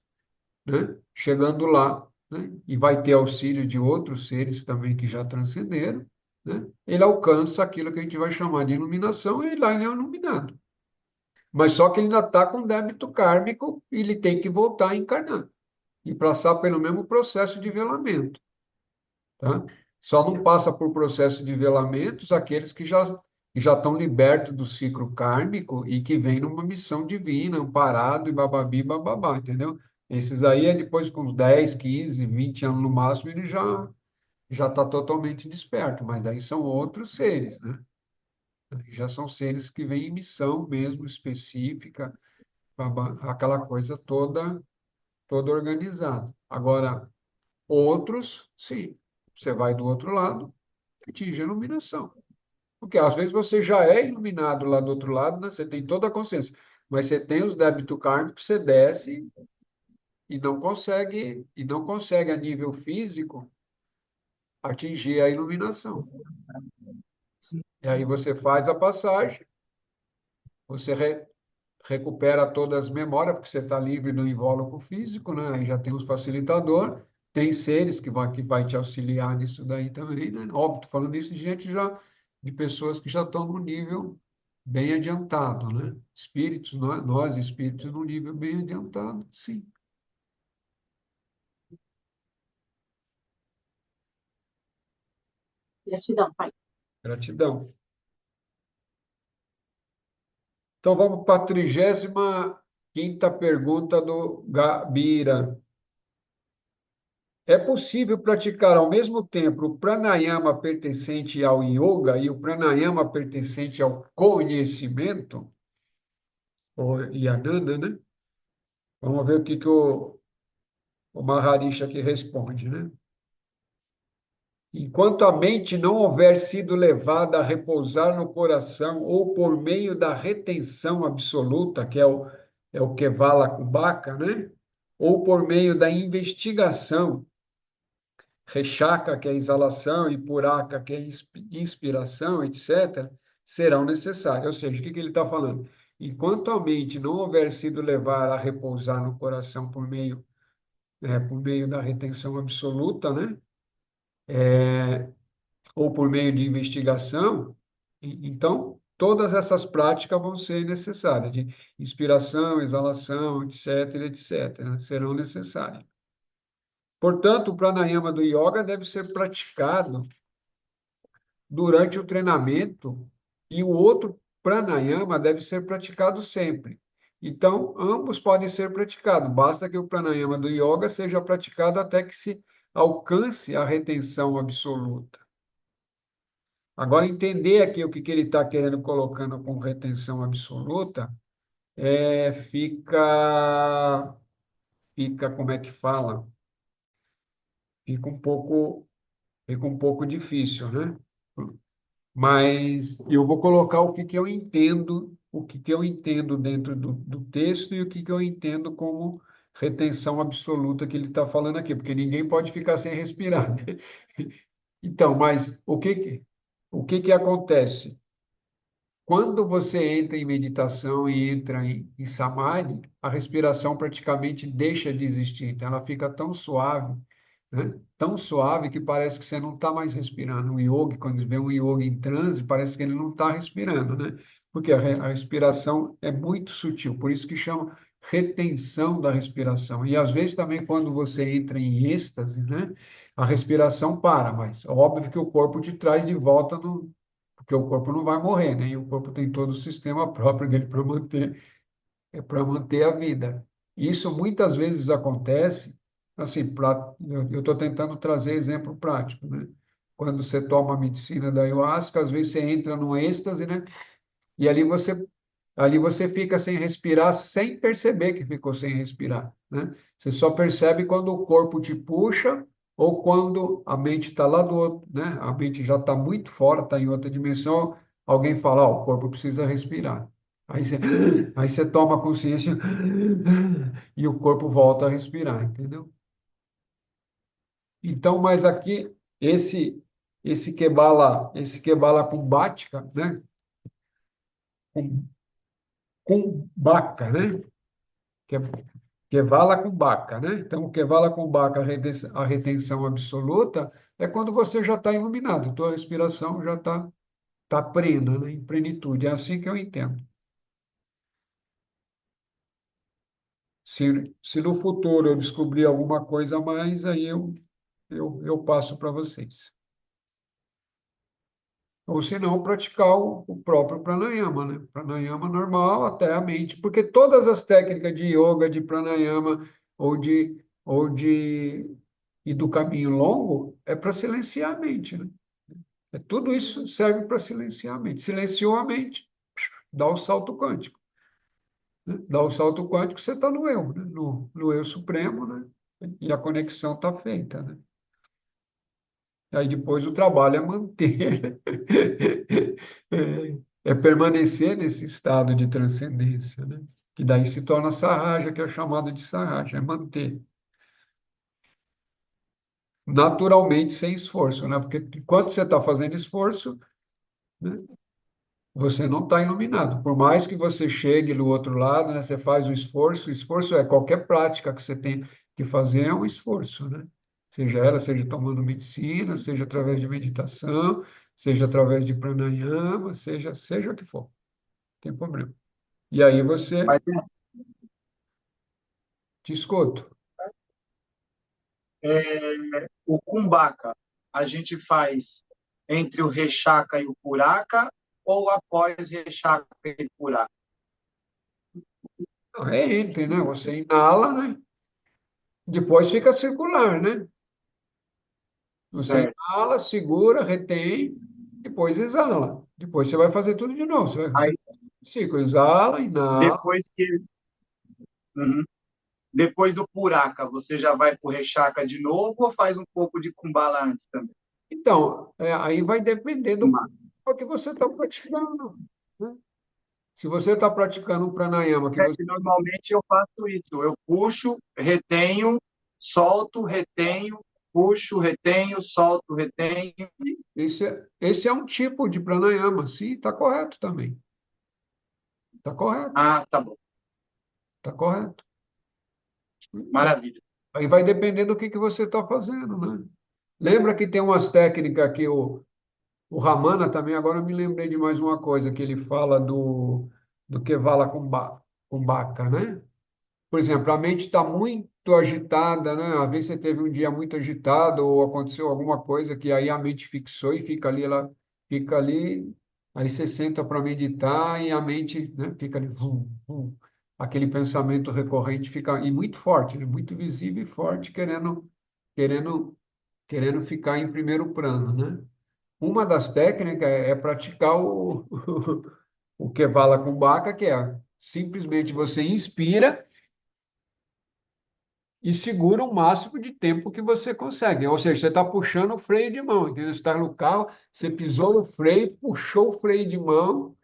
né? Chegando lá, né? E vai ter auxílio de outros seres também que já transcenderam, né? Ele alcança aquilo que a gente vai chamar de iluminação e lá ele é iluminado. Mas só que ele ainda está com débito kármico e ele tem que voltar a encarnar e passar pelo mesmo processo de velamento, tá? Só não passa por processo de velamentos aqueles que já estão libertos do ciclo kármico e que vêm numa missão divina, amparado e bababi, bababá, entendeu? Esses aí é depois com uns 10, 15, 20 anos no máximo, ele já está totalmente desperto, mas daí são outros seres, né? Já são seres que vêm em missão mesmo específica, aquela coisa toda organizada. Agora, outros, sim, você vai do outro lado, atinge a iluminação. Porque às vezes você já é iluminado lá do outro lado, né? Você tem toda a consciência, mas você tem os débitos kármicos, você desce e não consegue a nível físico atingir a iluminação. E aí você faz a passagem, você recupera todas as memórias, porque você está livre do invólucro físico, né? Aí já tem os facilitador, tem seres que vai te auxiliar nisso daí também, né? Óbvio, tô falando isso de gente já, de pessoas que já estão no nível bem adiantado, né? Espíritos, nós espíritos, no nível bem adiantado, sim. Gratidão, Pai. Gratidão. Então vamos para a 35ª pergunta do Gabira. É possível praticar ao mesmo tempo o pranayama pertencente ao yoga e o pranayama pertencente ao conhecimento? O Yananda, né? Vamos ver o que o Maharishi aqui responde, né? Enquanto a mente não houver sido levada a repousar no coração ou por meio da retenção absoluta, que é o Kevala Kubhaka, né? Ou por meio da investigação, Rechaka, que é exalação, e Puraka, que é inspiração, etc., serão necessárias. Ou seja, o que ele está falando? Enquanto a mente não houver sido levada a repousar no coração por meio da retenção absoluta, né? Ou por meio de investigação, então todas essas práticas vão ser necessárias, de inspiração, exalação, etc., etc., né? Serão necessárias. Portanto, o pranayama do yoga deve ser praticado durante o treinamento e o outro pranayama deve ser praticado sempre. Então, ambos podem ser praticados, basta que o pranayama do yoga seja praticado até que se alcance a retenção absoluta. Agora, entender aqui o que ele está querendo colocando com retenção absoluta, fica, como é que fala? Fica um pouco difícil, né? Mas eu vou colocar o que eu entendo dentro do texto e o que eu entendo como retenção absoluta que ele está falando aqui, porque ninguém pode ficar sem respirar, né? Então, mas o que que acontece? Quando você entra em meditação e entra em samadhi, a respiração praticamente deixa de existir. Então, ela fica tão suave, né? Tão suave que parece que você não está mais respirando. Um yogi, quando vê um yogi em transe, parece que ele não está respirando, né? Porque a respiração é muito sutil, por isso que chama retenção da respiração. E às vezes também quando você entra em êxtase, né? A respiração para, mas óbvio que o corpo te traz de volta no, porque o corpo não vai morrer, né? E o corpo tem todo o sistema próprio dele para manter a vida. E isso muitas vezes acontece, assim, eu estou tentando trazer exemplo prático, né? Quando você toma a medicina da ayahuasca, às vezes você entra num êxtase, né? E ali você fica sem respirar, sem perceber que ficou sem respirar, né? Você só percebe quando o corpo te puxa ou quando a mente está lá do outro, né? A mente já está muito fora, está em outra dimensão, alguém fala, ó, o corpo precisa respirar. Aí você toma consciência e o corpo volta a respirar, entendeu? Então, mas aqui, esse Kebala Kumbhatika, né? Com, com Baka, né? que é Kevala com Baca, né? Então, o Kevala com Baca, a retenção absoluta, é quando você já está iluminado, tua respiração já está plena, né? Em plenitude. É assim que eu entendo. Se no futuro eu descobrir alguma coisa a mais, aí eu passo para vocês. Ou se não, praticar o próprio pranayama, né? Pranayama normal até a mente, porque todas as técnicas de yoga, de pranayama ou de e do caminho longo é para silenciar a mente, né? Tudo isso serve para silenciar a mente. Silenciou a mente, dá o salto quântico, né? Dá o salto quântico, você está no eu, né? No eu supremo, né? E a conexão está feita, né? Aí depois o trabalho é manter, é permanecer nesse estado de transcendência, né? Que daí se torna sarraja, que é chamado de sarraja, é manter. Naturalmente, sem esforço, né? Porque enquanto você está fazendo esforço, né, você não está iluminado. Por mais que você chegue do outro lado, né, você faz o esforço é qualquer prática que você tem que fazer é um esforço, né? Seja tomando medicina, seja através de meditação, seja através de pranayama, seja o que for, não tem problema. E aí você Mas te escuta. o Kumbhaka, a gente faz entre o Rechaka e o Puraka ou após Rechaka e Puraka? Não, é entre, né? Você inala, né? Depois fica circular, né? Você Certo. inala, segura, retém, depois exala. Depois você vai fazer tudo de novo. Você Aí, ciclo, exala, inala. depois que, uhum. Depois do Puraka, você já vai para o Rechaka de novo ou faz um pouco de Kumbhala antes também? Então, aí vai depender do que você está praticando, né? Se você está praticando um pranayama que É você... que normalmente eu faço isso. Eu puxo, retenho, solto, retenho, puxo, retenho, solto, retenho. Esse é um tipo de pranayama, sim, está correto também. Está correto, Ah, tá bom. está correto. Maravilha. Aí vai depender do que você está fazendo, né? Lembra que tem umas técnicas que o Ramana também, agora eu me lembrei de mais uma coisa, que ele fala do Kevala Kumbhaka, né? Por exemplo, a mente está muito agitada, né? Às vezes você teve um dia muito agitado ou aconteceu alguma coisa que aí a mente fixou e fica ali, ela fica ali, aí você senta para meditar e a mente, né, fica ali, vum, vum. Aquele pensamento recorrente fica, e muito forte, né? Muito visível e forte, querendo, querendo ficar em primeiro plano, né? Uma das técnicas é praticar o Kevala Kumbhaka, que é simplesmente você inspira e segura o máximo de tempo que você consegue. Ou seja, você está puxando o freio de mão, entendeu? Você está no carro, você pisou no freio, puxou o freio de mão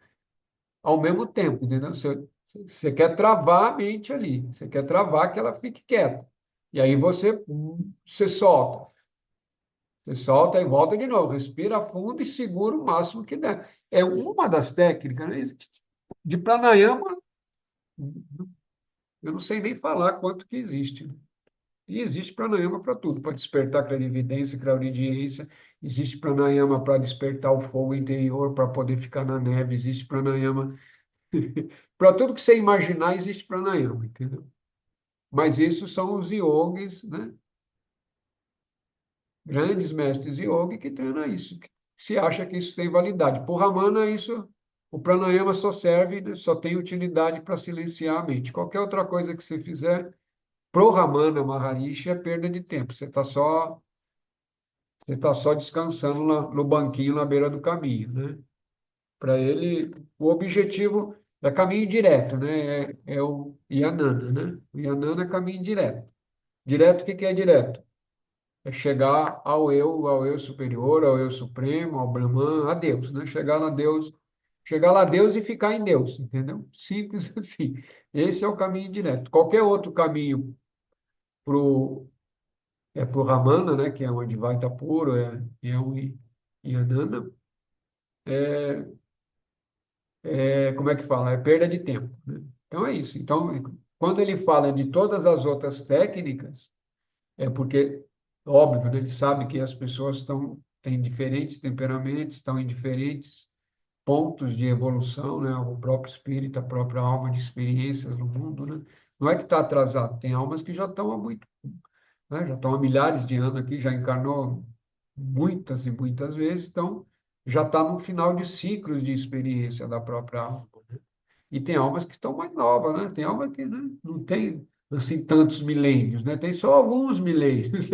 ao mesmo tempo, entendeu? Você quer travar a mente ali, você quer travar que ela fique quieta. E aí você solta. Você solta e volta de novo, respira fundo e segura o máximo que der. É uma das técnicas, né? De pranayama, eu não sei nem falar quanto que existe, né? E existe pranayama para tudo, para despertar a clarividência, clariaudiência, existe pranayama para despertar o fogo interior, para poder ficar na neve, existe pranayama. Para tudo que você imaginar, existe pranayama, entendeu? Mas isso são os yogis, né? Grandes mestres yogi que treinam isso, que se acha que isso tem validade. Por Ramana, isso, o pranayama só serve, né, só tem utilidade para silenciar a mente. Qualquer outra coisa que você fizer, pro Ramana Maharishi, é perda de tempo. Você tá só descansando no banquinho na beira do caminho, né? Para ele, o objetivo é caminho direto, né? É o Yanana, né? O Yanana é caminho direto. Direto, o que que é direto? É chegar ao eu superior, ao eu supremo, ao Brahman, a Deus, né? Chegar lá a Deus e ficar em Deus, entendeu? Simples assim. Esse é o caminho direto. Qualquer outro caminho pro pro Ramana, né? Que é um Advaita puro, é um Yanana, como é que fala? É perda de tempo, né? Então é isso. Então, quando ele fala de todas as outras técnicas, é porque, óbvio, né, ele sabe que as pessoas têm diferentes temperamentos, estão em diferentes pontos de evolução, né? O próprio espírito, a própria alma de experiências no mundo, né? Não é que está atrasado, tem almas que já estão há muito, né? Já estão há milhares de anos aqui, já encarnou muitas e muitas vezes, então já está no final de ciclos de experiência da própria alma. E tem almas que estão mais novas, né? Tem alma que, né, não tem assim tantos milênios, né? Tem só alguns milênios.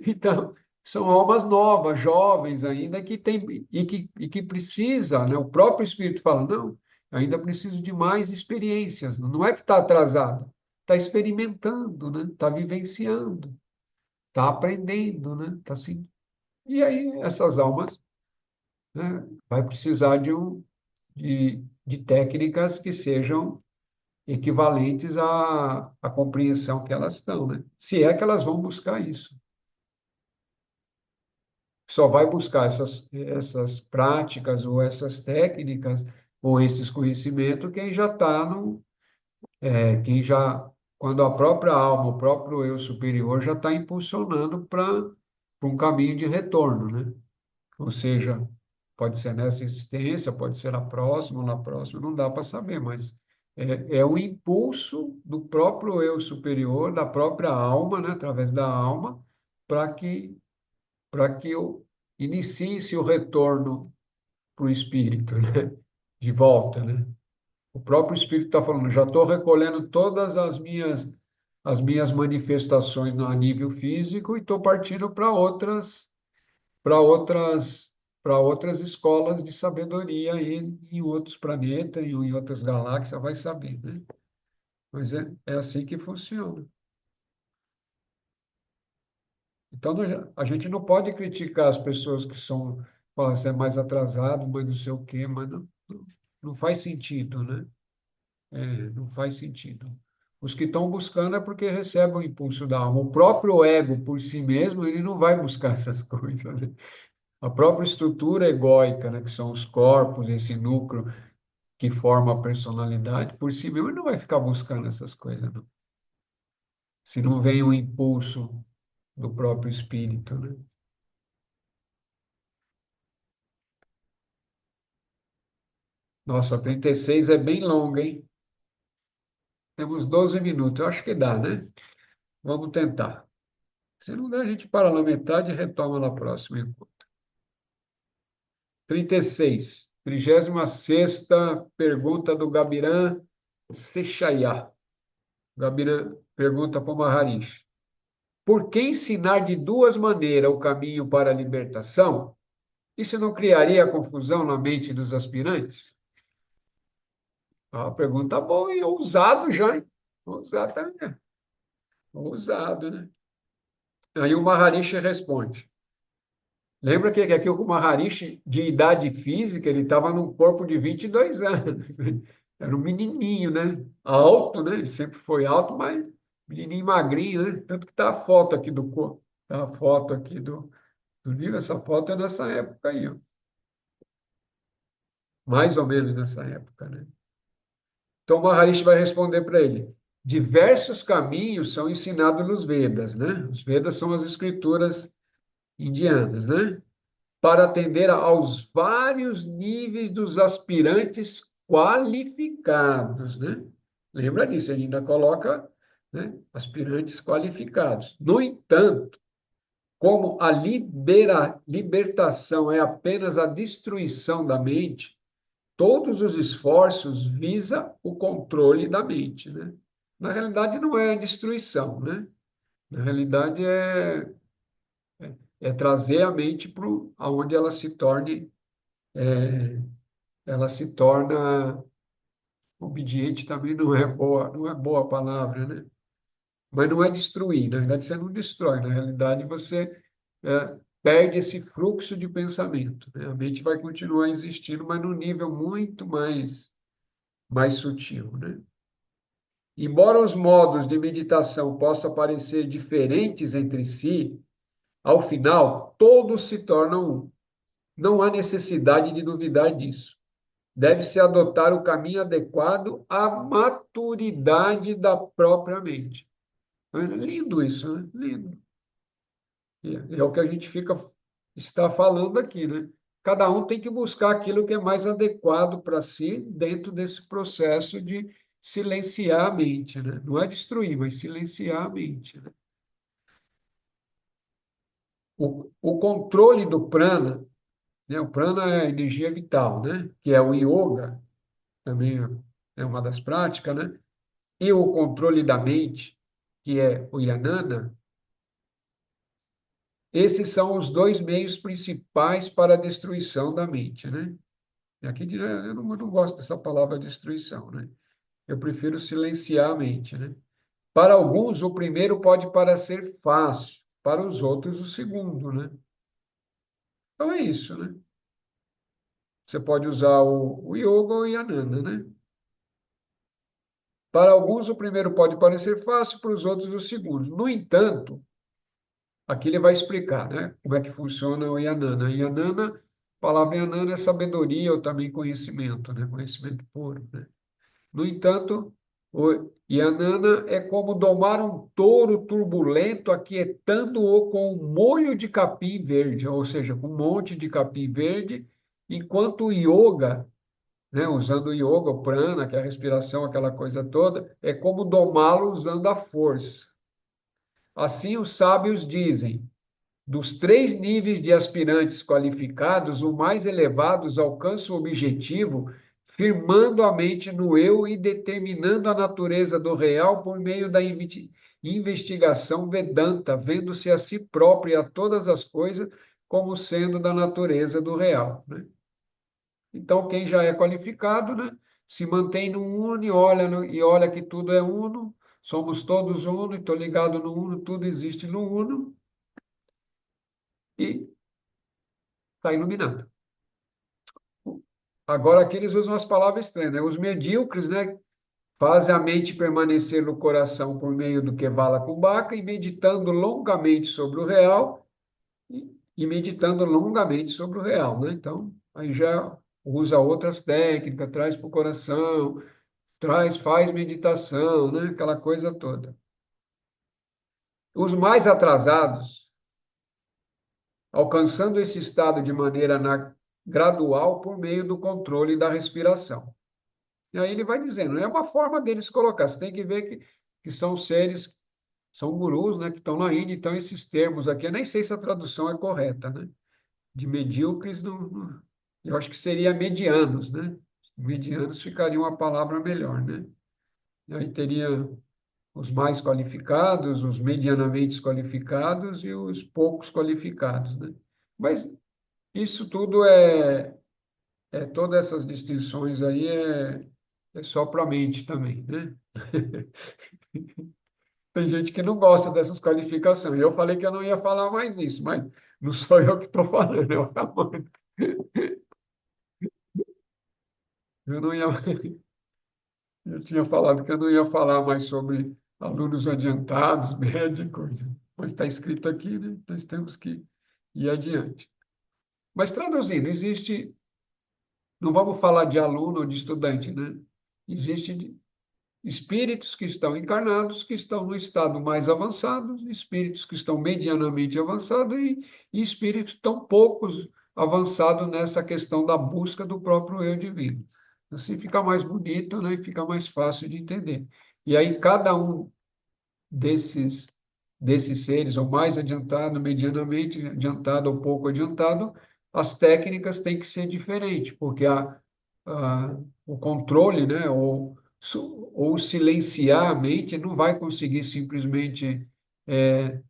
Então, são almas novas, jovens ainda, que tem e que precisa, né? O próprio Espírito fala, não, ainda preciso de mais experiências. Não é que está atrasado, está experimentando, né? Está vivenciando, está aprendendo, né? Está assim. E aí essas almas, né, vai precisar de técnicas que sejam equivalentes à compreensão que elas estão, né? Se é que elas vão buscar isso. Só vai buscar essas práticas ou essas técnicas ou esses conhecimentos quem já está no, quem já, quando a própria alma, o próprio eu superior já está impulsionando para um caminho de retorno, né? Ou seja, pode ser nessa existência, pode ser na próxima, não dá para saber, mas é o impulso do próprio eu superior, da própria alma, né, através da alma, para que eu inicie-se o retorno para o espírito, né, de volta, né? O próprio espírito está falando, já estou recolhendo todas as minhas manifestações no nível físico e estou partindo para outras para outras escolas de sabedoria aí em outros planetas, em outras galáxias, vai saber, né? Mas é assim que funciona. Então, a gente não pode criticar as pessoas que são, falam, "Você é mais atrasado, mas não sei o quê", mas não faz sentido, né? Não faz sentido. Os que estão buscando é porque recebem o impulso da alma. O próprio ego, por si mesmo, ele não vai buscar essas coisas, né? A própria estrutura egóica, né, que são os corpos, esse núcleo que forma a personalidade, por si mesmo, ele não vai ficar buscando essas coisas, não. Se não vem o impulso do próprio espírito, né? Nossa, 36 é bem longa, hein? Temos 12 minutos. Eu acho que dá, né? Vamos tentar. Se não der, a gente para na metade e retoma na próxima encontro. 36. 36ª pergunta do Gabirã Sechayá. Gabirã pergunta para o Maharishi. Por que ensinar de duas maneiras o caminho para a libertação? Isso não criaria confusão na mente dos aspirantes? Ah, pergunta boa e ousado já, hein? Ousado também. Ousado, né? Aí o Maharishi responde. Lembra que aqui o Maharishi, de idade física, ele estava num corpo de 22 anos. Era um menininho, né? Alto, né? Ele sempre foi alto, mas menininho magrinho, né? Tanto que está a foto aqui do corpo. Está a foto aqui do livro. Essa foto é nessa época aí, ó. Mais ou menos nessa época, né? Então, o Maharishi vai responder para ele. Diversos caminhos são ensinados nos Vedas, né? Os Vedas são as escrituras indianas, né? Para atender aos vários níveis dos aspirantes qualificados, né? Lembra disso, ele ainda coloca, né, aspirantes qualificados. No entanto, como a libertação é apenas a destruição da mente, todos os esforços visa o controle da mente, né? Na realidade, não é a destruição, né? Na realidade, é trazer a mente para aonde ela se torna obediente também não é boa a palavra, né? Mas não é destruir, na realidade você não destrói, na realidade você perde esse fluxo de pensamento, né? A mente vai continuar existindo, mas num nível muito mais sutil, né? Embora os modos de meditação possam parecer diferentes entre si, ao final todos se tornam um. Não há necessidade de duvidar disso. Deve-se adotar o caminho adequado à maturidade da própria mente. É lindo isso, né? Lindo. É o que a gente está falando aqui, né? Cada um tem que buscar aquilo que é mais adequado para si dentro desse processo de silenciar a mente, né? Não é destruir, mas silenciar a mente, né? O controle do prana, né? O prana é a energia vital, né? Que é o yoga, também é uma das práticas, né? E o controle da mente, que é o Yanana, esses são os dois meios principais para a destruição da mente, né? Aqui eu não gosto dessa palavra destruição, né? Eu prefiro silenciar a mente, né? Para alguns, o primeiro pode parecer fácil, para os outros, o segundo, né? Então é isso, né? Você pode usar o yoga ou o yanana, né? Para alguns, o primeiro pode parecer fácil, para os outros, o segundo. No entanto, aqui ele vai explicar, né, como é que funciona o yanana. Yanana, a palavra yanana é sabedoria ou também conhecimento, né? Conhecimento puro, né? No entanto, o yanana é como domar um touro turbulento, aquietando-o com um molho de capim verde, ou seja, com um monte de capim verde, enquanto o yoga, né, usando o yoga, o prana, que é a respiração, aquela coisa toda, é como domá-lo usando a força. Assim, os sábios dizem: dos três níveis de aspirantes qualificados, o mais elevado alcança o objetivo, firmando a mente no eu e determinando a natureza do real por meio da investigação Vedanta, vendo-se a si próprio e a todas as coisas como sendo da natureza do real, né? Então, quem já é qualificado, né, se mantém no uno e olha que tudo é uno, somos todos uno, estou ligado no uno, tudo existe no uno, e está iluminado. Agora, aqui eles usam as palavras estranhas, né? Os medíocres, né, fazem a mente permanecer no coração por meio do Kevala Kumbhaka e meditando longamente sobre o real, e meditando longamente sobre o real, né? Então, aí já usa outras técnicas, traz para o coração, faz meditação, né? Aquela coisa toda. Os mais atrasados, alcançando esse estado de maneira gradual por meio do controle da respiração. E aí ele vai dizendo, é uma forma deles colocar. Você tem que ver que são seres, são gurus, né, que estão na Índia, então esses termos aqui, eu nem sei se a tradução é correta, né? De medíocres, eu acho que seria medianos, né? Medianos ficaria uma palavra melhor, né? E aí teria os mais qualificados, os medianamente qualificados e os poucos qualificados, né? Mas isso tudo todas essas distinções aí é só para a mente também, né? Tem gente que não gosta dessas qualificações. Eu falei que eu não ia falar mais isso, mas não sou eu que estou falando, é o Ramon. Eu não ia, eu tinha falado que eu não ia falar mais sobre alunos adiantados, médicos, mas está escrito aqui, né? Nós temos que ir adiante. Mas traduzindo, não vamos falar de aluno ou de estudante, né? Existe espíritos que estão encarnados, que estão no estado mais avançado, espíritos que estão medianamente avançados e espíritos tão poucos avançados nessa questão da busca do próprio eu divino. Assim fica mais bonito, né? E fica mais fácil de entender. E aí cada um desses seres, ou mais adiantado, medianamente adiantado ou pouco adiantado, as técnicas têm que ser diferentes, porque o controle, né, ou silenciar a mente, não vai conseguir simplesmente é,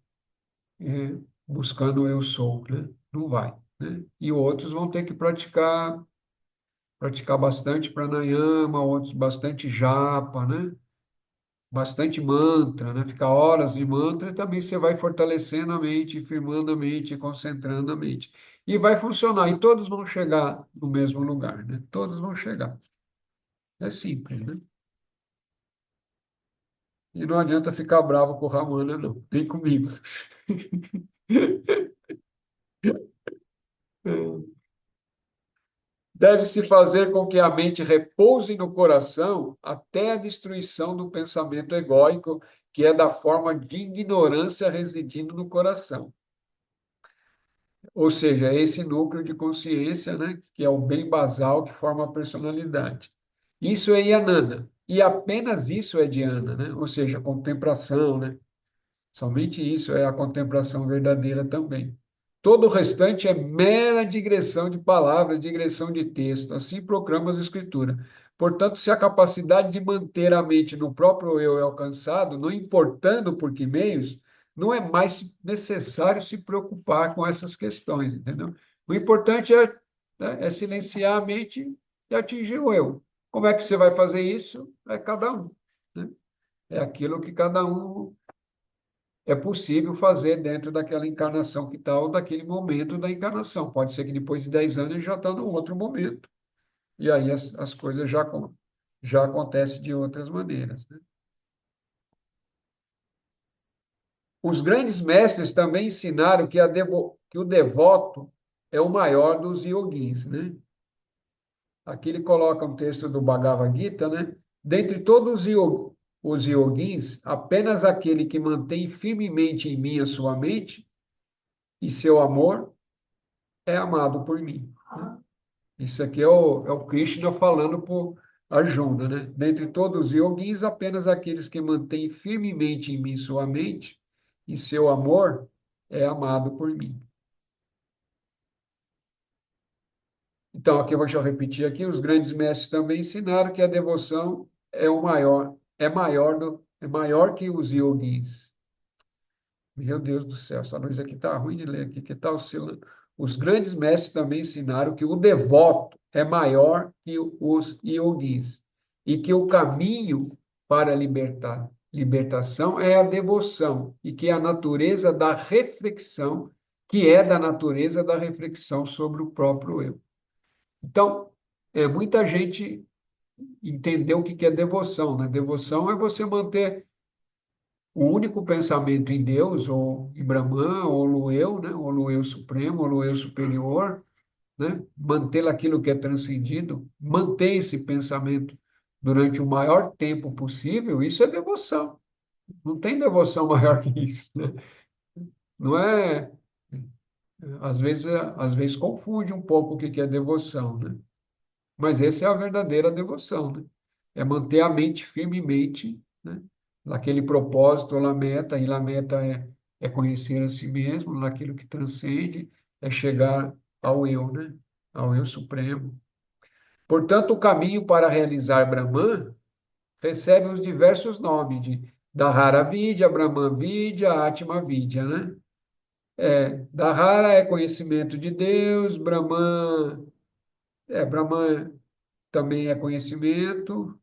é, buscando o eu sou, né? Não vai, né? E outros vão ter que praticar bastante pranayama, outros bastante japa, né? Bastante mantra, né? Ficar horas de mantra, e também você vai fortalecendo a mente, firmando a mente, concentrando a mente. E vai funcionar, e todos vão chegar no mesmo lugar, né? Todos vão chegar. É simples, né? E não adianta ficar bravo com o Ramana, não, nem comigo. Deve-se fazer com que a mente repouse no coração até a destruição do pensamento egóico, que é da forma de ignorância residindo no coração. Ou seja, é esse núcleo de consciência, né, que é o bem basal que forma a personalidade. Isso é Yanana. E apenas isso é Dhyana, né? Ou seja, contemplação, né? Somente isso é a contemplação verdadeira também. Todo o restante é mera digressão de palavras, digressão de texto. Assim proclama as Escrituras. Portanto, se a capacidade de manter a mente no próprio eu é alcançado, não importando por que meios, não é mais necessário se preocupar com essas questões, entendeu? O importante é silenciar a mente e atingir o eu. Como é que você vai fazer isso? É cada um, né? É aquilo que cada um é possível fazer dentro daquela encarnação que está, ou daquele momento da encarnação. Pode ser que depois de 10 anos ele já está no outro momento. E aí as coisas já acontecem de outras maneiras, né? Os grandes mestres também ensinaram que o devoto é o maior dos yogis, né? Aqui ele coloca um texto do Bhagavad Gita, né? Dentre todos os yogis, apenas aquele que mantém firmemente em mim a sua mente e seu amor é amado por mim, né? Isso aqui é o Krishna falando por Arjuna, né? Dentre todos os yogis, apenas aqueles que mantêm firmemente em mim sua mente e seu amor é amado por mim. Então, aqui eu vou já repetir aqui, os grandes mestres também ensinaram que a devoção é maior que os yogis. Meu Deus do céu, essa luz aqui está ruim de ler aqui, que está oscilando. Os grandes mestres também ensinaram que o devoto é maior que os yogis e que o caminho para a libertação é a devoção e que a natureza da reflexão, que é da natureza da reflexão sobre o próprio eu. Então, muita gente entendeu o que é devoção, né? Devoção é você manter o único pensamento em Deus, ou em Brahman, ou no eu, né? Ou no eu supremo, ou no eu superior, né? Manter aquilo que é transcendido, manter esse pensamento durante o maior tempo possível, isso é devoção. Não tem devoção maior que isso, né? Não é. Às vezes confunde um pouco o que é devoção, né? Mas essa é a verdadeira devoção, né? É manter a mente firmemente, né? Naquele propósito, na meta, e a meta é conhecer a si mesmo, naquilo que transcende, é chegar ao eu, né? Ao eu supremo. Portanto, o caminho para realizar Brahman recebe os diversos nomes de Dahara Vidya, Brahman Vidya, Atma Vidya, né? Dahara é conhecimento de Deus, Brahman também é conhecimento,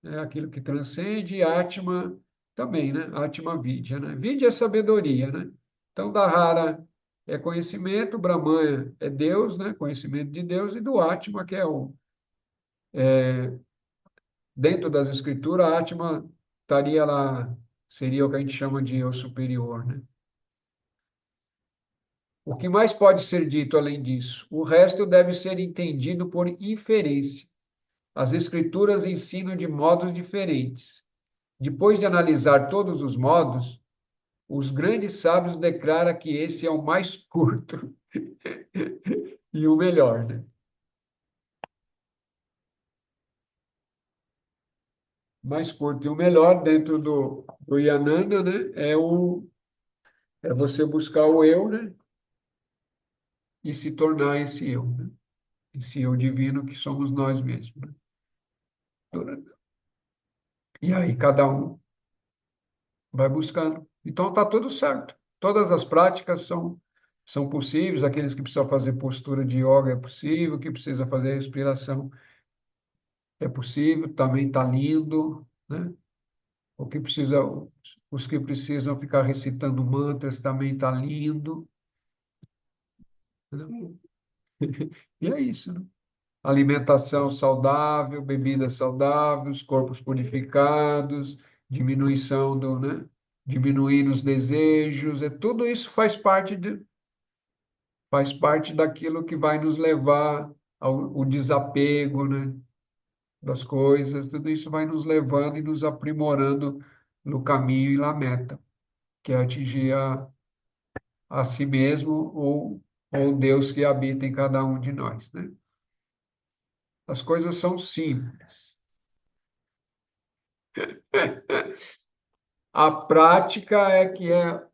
é aquilo que transcende, e Atma também, né? Atma Vidya, né? Vidya é sabedoria, né? Então, Dahara é conhecimento, Brahman é Deus, né? Conhecimento de Deus, e do Atma, que dentro das escrituras, Atma estaria lá, seria o que a gente chama de eu superior, né? O que mais pode ser dito além disso? O resto deve ser entendido por inferência. As escrituras ensinam de modos diferentes. Depois de analisar todos os modos, os grandes sábios declaram que esse é o mais curto e o melhor, né? Mais curto e o melhor dentro do Yananda, né? É você buscar o eu, né? E se tornar esse eu, né? Esse eu divino que somos nós mesmos, né? E aí cada um vai buscando. Então está tudo certo. Todas as práticas são possíveis. Aqueles que precisam fazer postura de yoga é possível, que precisa fazer respiração é possível, também está lindo, né? O que precisa, os que precisam ficar recitando mantras também está lindo, né? E é isso, né? Alimentação saudável, bebidas saudáveis, corpos purificados, diminuição né? Diminuir os desejos, tudo isso faz parte daquilo que vai nos levar ao desapego, né? Das coisas, tudo isso vai nos levando e nos aprimorando no caminho e na meta, que é atingir a si mesmo ou Deus que habita em cada um de nós, né? As coisas são simples. A prática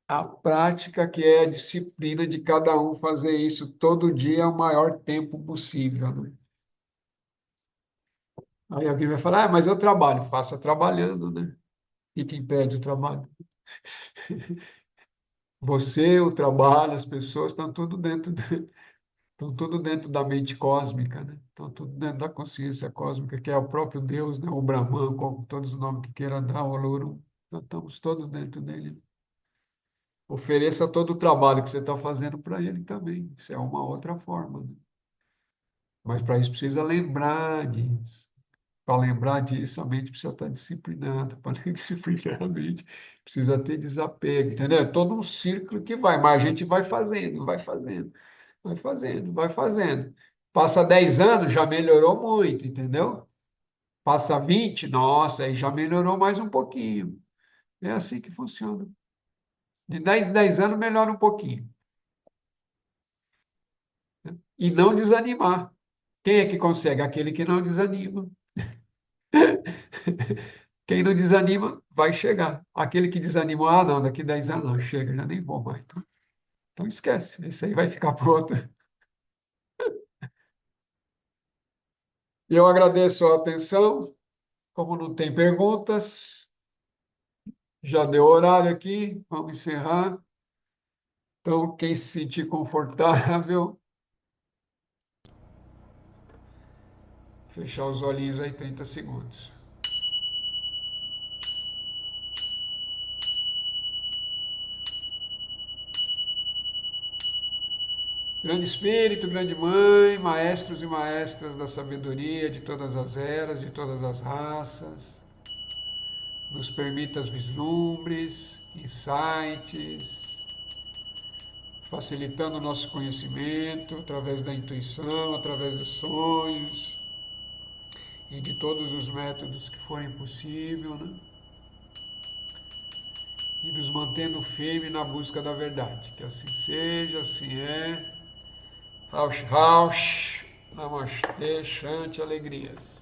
a disciplina de cada um fazer isso todo dia o maior tempo possível, né? Aí alguém vai falar, mas eu trabalho, faça trabalhando, né? E que impede o trabalho? Você, o trabalho, as pessoas estão tudo dentro da mente cósmica, né? Estão tudo dentro da consciência cósmica, que é o próprio Deus, né? O Brahman, com todos os nomes que queira dar, o Olorum. Nós estamos todos dentro dele. Ofereça todo o trabalho que você está fazendo para ele também. Isso é uma outra forma, né? Mas para isso precisa lembrar disso. Para lembrar disso, a mente precisa estar disciplinada. Para disciplinar a mente, precisa ter desapego, entendeu? É todo um círculo que vai, mas a gente vai fazendo, vai fazendo, vai fazendo, vai fazendo. Passa 10 anos, já melhorou muito, entendeu? Passa 20, nossa, aí já melhorou mais um pouquinho. É assim que funciona. De 10 em 10 anos melhora um pouquinho. E não desanimar. Quem é que consegue? Aquele que não desanima. Quem não desanima, vai chegar. Aquele que desanimou, ah, não, daqui 10 anos não, chega, já nem vou mais. Então esquece, esse aí vai ficar pronto. Eu agradeço a atenção. Como não tem perguntas, já deu horário aqui, vamos encerrar. Então, quem se sentir confortável, fechar os olhinhos aí 30 segundos. Grande Espírito, Grande Mãe, maestros e maestras da sabedoria de todas as eras, de todas as raças, nos permita os vislumbres, insights, facilitando o nosso conhecimento através da intuição, através dos sonhos e de todos os métodos que forem possível, né? E nos mantendo firme na busca da verdade. Que assim seja, assim é. Raush, Raush, Namastê, Shanti, alegrias.